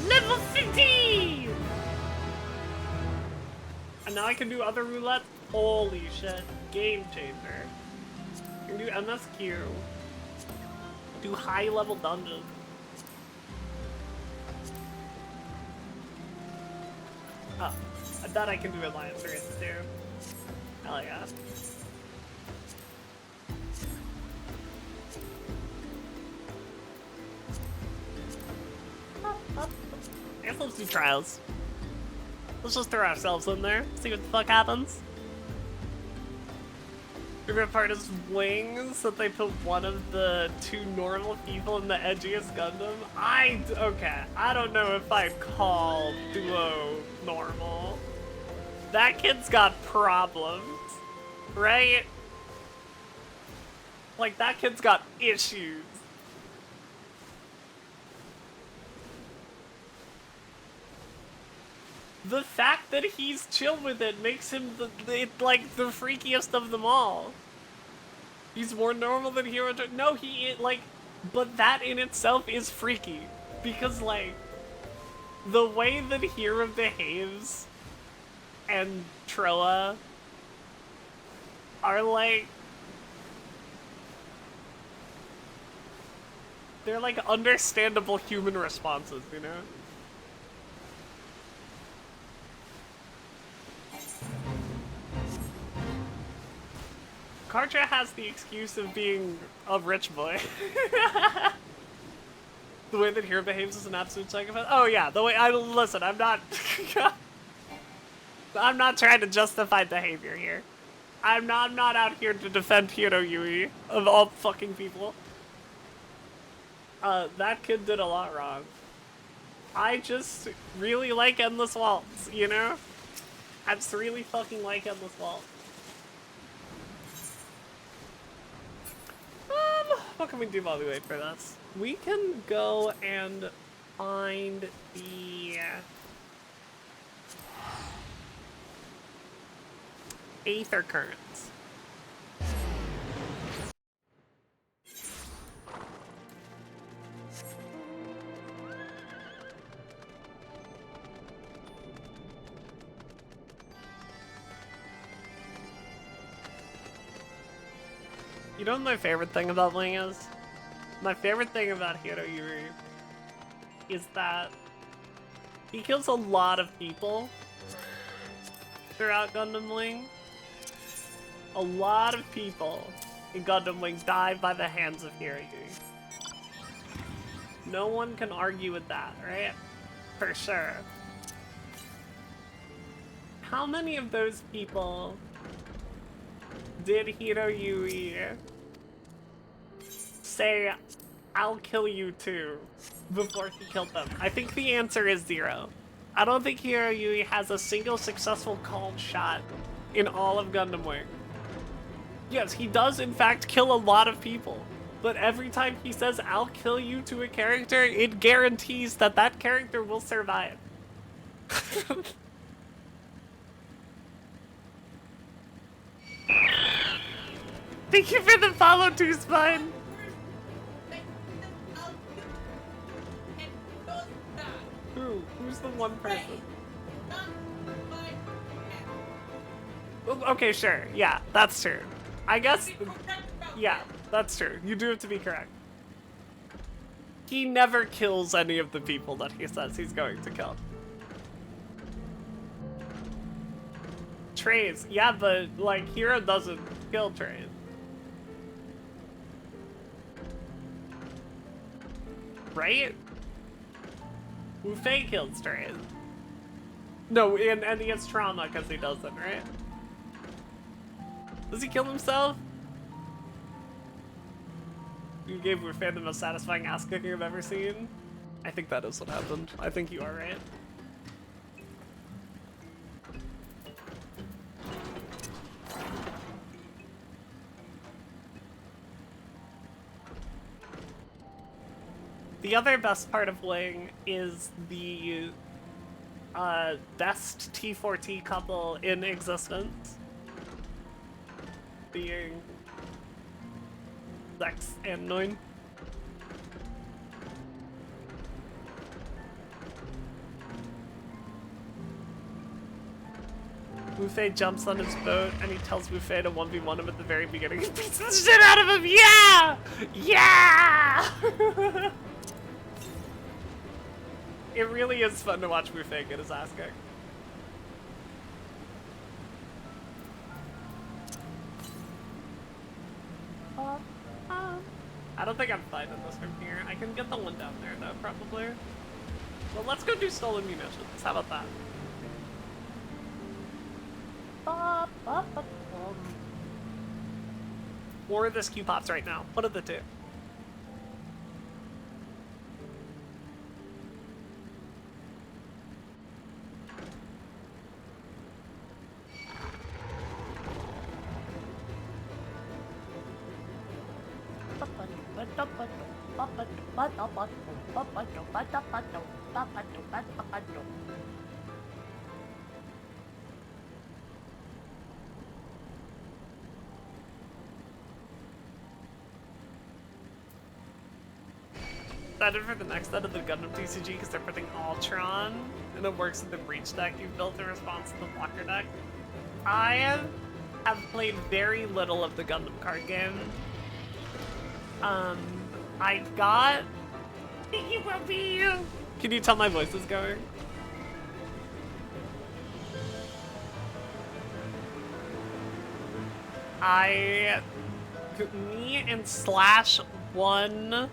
Level 50! And now I can do other roulette? Holy shit. Game changer. I can do MSQ. Do high level dungeons. Oh, I bet I can do Alliance Raids too. Hell yeah. I guess let's do trials. Let's just throw ourselves in there, see what the fuck happens. Favorite part is wings, that they put one of the two normal people in the edgiest Gundam. Okay, I don't know if I'd call Duo normal. That kid's got problems, right? Like, that kid's got issues. The fact that he's chill with it makes him the freakiest of them all. He's more normal than Hero. No, but that in itself is freaky. Because, like, the way that Hero behaves and Troa are, like, they're, like, understandable human responses, you know? Kartra has the excuse of being a rich boy. The way that Hero behaves is an absolute psychopath. Oh yeah, the way listen, I'm not I'm not trying to justify behavior here. I'm not out here to defend Hiro Yui of all fucking people. That kid did a lot wrong. I just really like Endless Waltz, you know? I just really fucking like Endless Waltz. What can we do while we wait for this? We can go and find the Aether Currents. You know what my favorite thing about Ling is? My favorite thing about Hiro Yuri is that he kills a lot of people throughout Gundam Ling. A lot of people in Gundam Ling die by the hands of Hiro Yuri. No one can argue with that, right? For sure. How many of those people did Hiroyui say, I'll kill you too, before he killed them? I think the answer is 0. I don't think Hiroyui has a single successful called shot in all of Gundam Wing. Yes, he does in fact kill a lot of people, but every time he says, I'll kill you to a character, it guarantees that that character will survive. Thank you for the follow, Too Spine. Who's the one person? Okay, sure. Yeah, that's true. I guess. Yeah, that's true. You do have to be correct. He never kills any of the people that he says he's going to kill. Trays. Yeah, but, like, Hiro doesn't kill Trays. Right? Wu Fei kills Trays. No, and he gets trauma because he doesn't, right? Does he kill himself? You gave Wu Fei the most satisfying ass kicking I've ever seen. I think that is what happened. I think you are right. The other best part of Wing is the best T4T couple in existence being Zex and Noin. Wu Fei jumps on his boat and he tells Wu Fei to 1v1 him at the very beginning. He beats the shit out of him! Yeah! Yeah! It really is fun to watch Wu Fei get his ass kicked. I don't think I'm fine in this from here. I can get the one down there though, probably. Well, let's go do stolen munitions. How about that? Or this Q-Pops right now. One of the two. Excited for the next set of the Gundam TCG because they're putting Ultron and it works with the Breach deck you've built in response to the Blocker deck. I have played very little of the Gundam card game. I got... Can you tell my voice is going? Me and Slash won...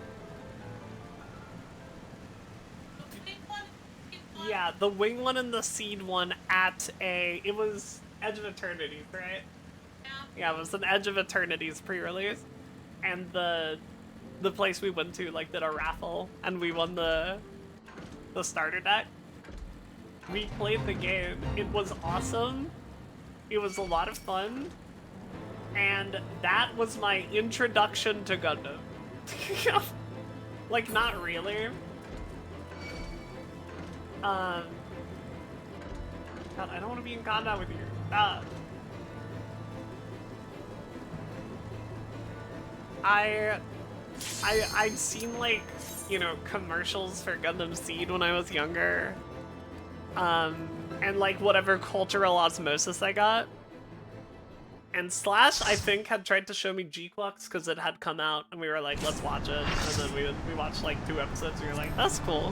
Yeah, the Wing one and the Seed one at a... It was Edge of Eternities, right? Yeah, it was an Edge of Eternities pre-release. And the place we went to, like, did a raffle, and we won the starter deck. We played the game. It was awesome. It was a lot of fun. And that was my introduction to Gundam. Like, not really. God, I don't want to be in combat with you. I'd seen, like, you know, commercials for Gundam Seed when I was younger. And, like, whatever cultural osmosis I got. And Slash, I think, had tried to show me G-Clux because it had come out, and we were like, let's watch it. And then we watched, like, 2 episodes, and we were like, that's cool.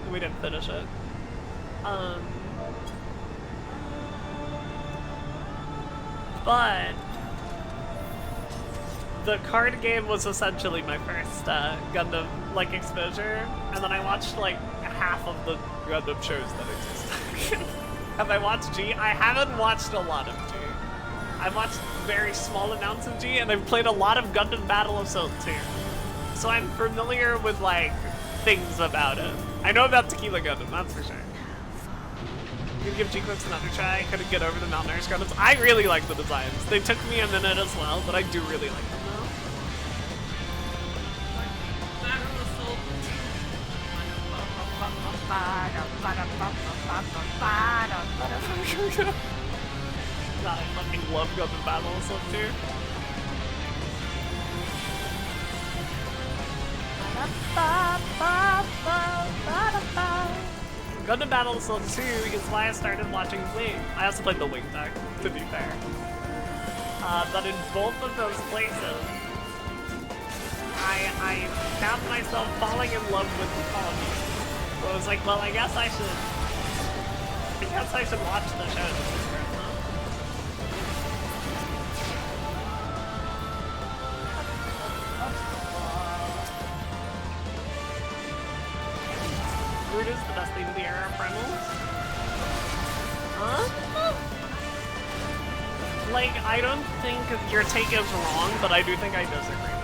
And we didn't finish it. But the card game was essentially my first Gundam like exposure, and then I watched like half of the Gundam shows that exist. Have I watched G? I haven't watched a lot of G. I've watched very small amounts of G, and I've played a lot of Gundam Battle Assault too. So I'm familiar with, like, things about it. I know about Tequila Gundam, that's for sure. You can give G-Clips another try. I couldn't get over the malnourished Gundams. I really like the designs. They took me a minute as well, but I do really like them though. Battle Assault. God, I fucking love Gundam Battle Assault too. Gundam Battle Assault 2 is why I started watching Wing. I also played the Wing deck, to be fair. But in both of those places, I found myself falling in love with the colony. So I was like, well, I guess I should watch the show. Brood is the best thing in the era of primals. Huh? Like, I don't think your take is wrong, but I do think I disagree with it.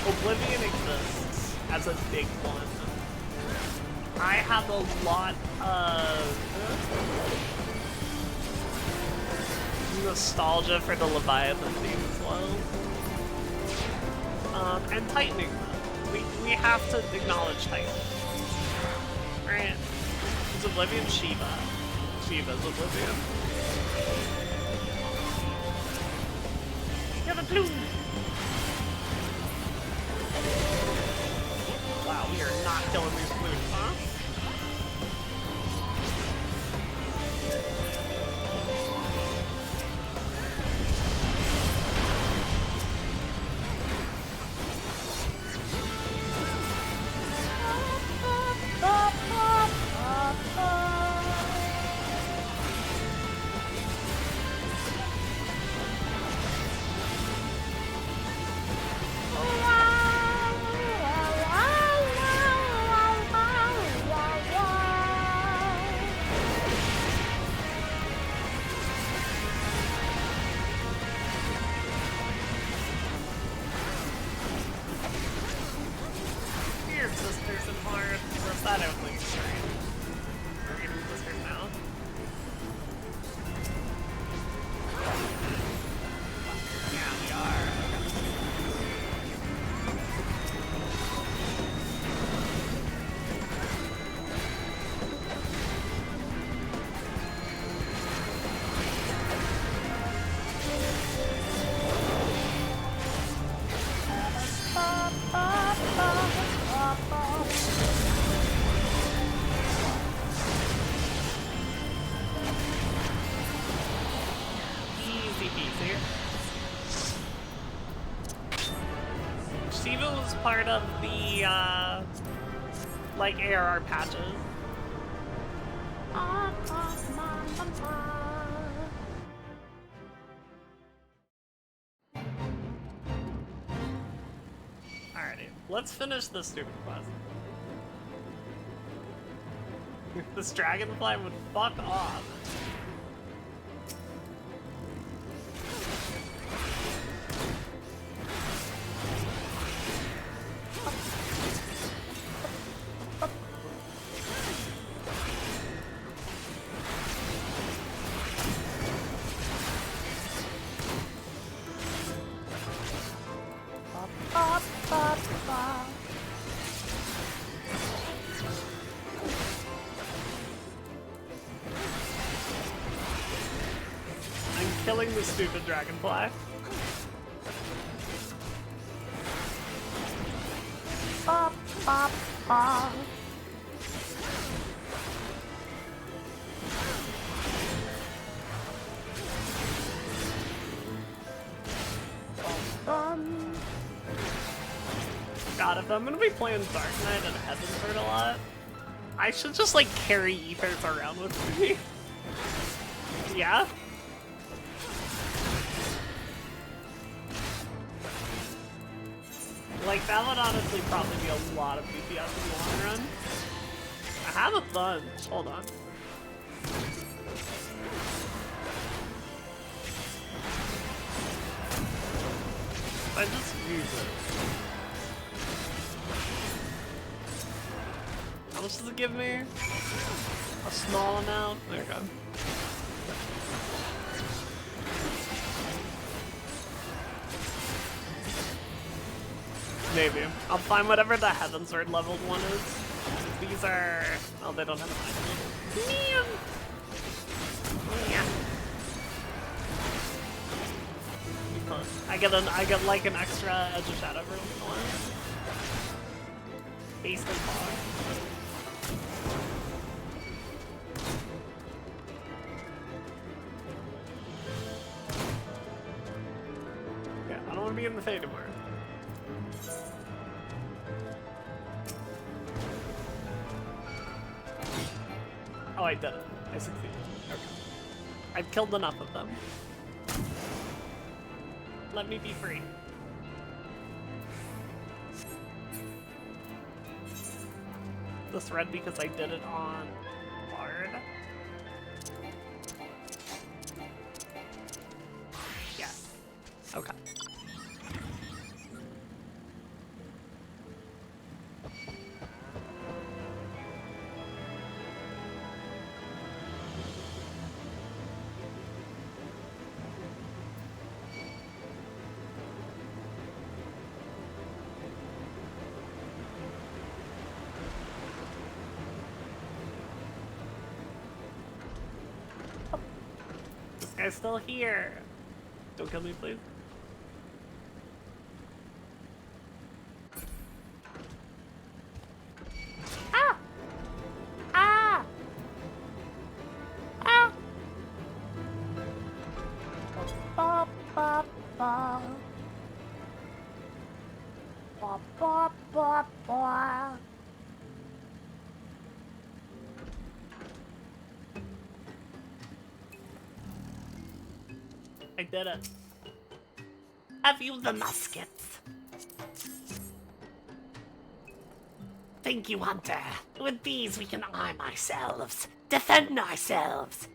Oblivion exists as a big one. I have a lot of nostalgia for the Leviathan theme as well. And tightening them. We have to acknowledge Titan. Right? Is Oblivion Shiva? Shiva's Oblivion. You have a bloom! Wow, we are not killing these balloons, huh? Part of the, like, ARR patches. Alrighty, let's finish this stupid quest. This dragonfly would fuck off. Killing the stupid dragonfly. Bop, bop, bop. God, if I'm gonna be playing Dark Knight and Heavensward a lot, I should just like carry Ethers around with me. Yeah? Like, that would honestly probably be a lot of DPS in the long run. I have a bunch. Hold on. I just use it? How much does it give me? A small amount? There you go. Maybe. I'll find whatever the Heavensward leveled one is. These are... Oh, they don't have an item. Man! I get like an extra Edge of Shadow room for Beast and Fog. Yeah, I don't want to be in the Fade anymore. Oh, I did it. I succeeded. Okay. I've killed enough of them. Let me be free. This red because I did it on hard. Yes. Okay. Guy's still here. Don't kill me, please. Ah! Ah! Ah! Ba, ba, ba. Ba, ba, ba, ba. I did it. Have you the muskets? Thank you, Hunter. With these we can arm ourselves, defend ourselves.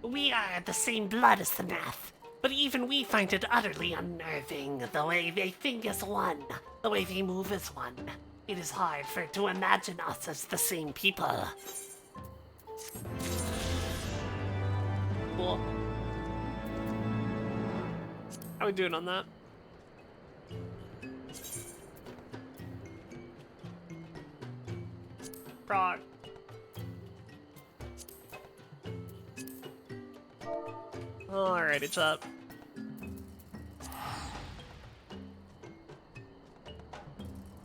We are the same blood as the Nath, but even we find it utterly unnerving, the way they think as one, the way they move as one. It is hard to imagine us as the same people. Cool. How we doing on that? Frog. Alrighty, chat.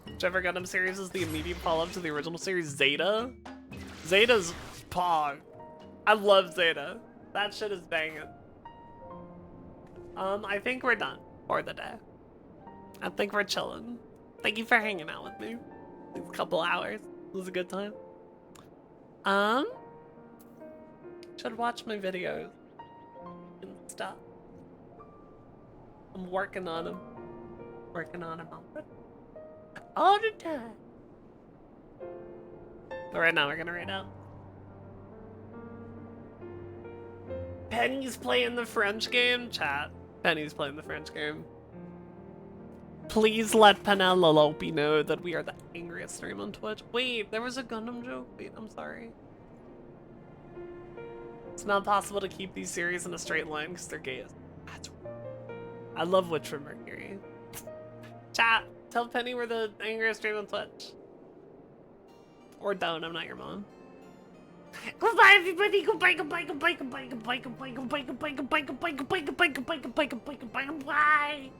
Whichever Gundam series is the immediate follow-up to the original series, Zeta? Zeta's Pog. I love Zeta. That shit is banging. I think we're done for the day. I think we're chilling. Thank you for hanging out with me. These couple hours. It was a good time. Should watch my videos and stuff. I'm working on them. Working on them all the time. But right now we're gonna read out. Penny's playing the French game? Chat. Penny's playing the French game. Please let Penelope know that we are the angriest stream on Twitch. Wait, there was a Gundam joke? Wait, I'm sorry. It's not possible to keep these series in a straight line because they're gay. That's... I love Witch from Mercury. Chat, tell Penny we're the angriest stream on Twitch. Or don't, I'm not your mom. Goodbye, everybody. Goodbye, goodbye, goodbye, goodbye, goodbye, goodbye, goodbye, goodbye, goodbye, goodbye, goodbye, goodbye, goodbye, goodbye, goodbye, goodbye, goodbye.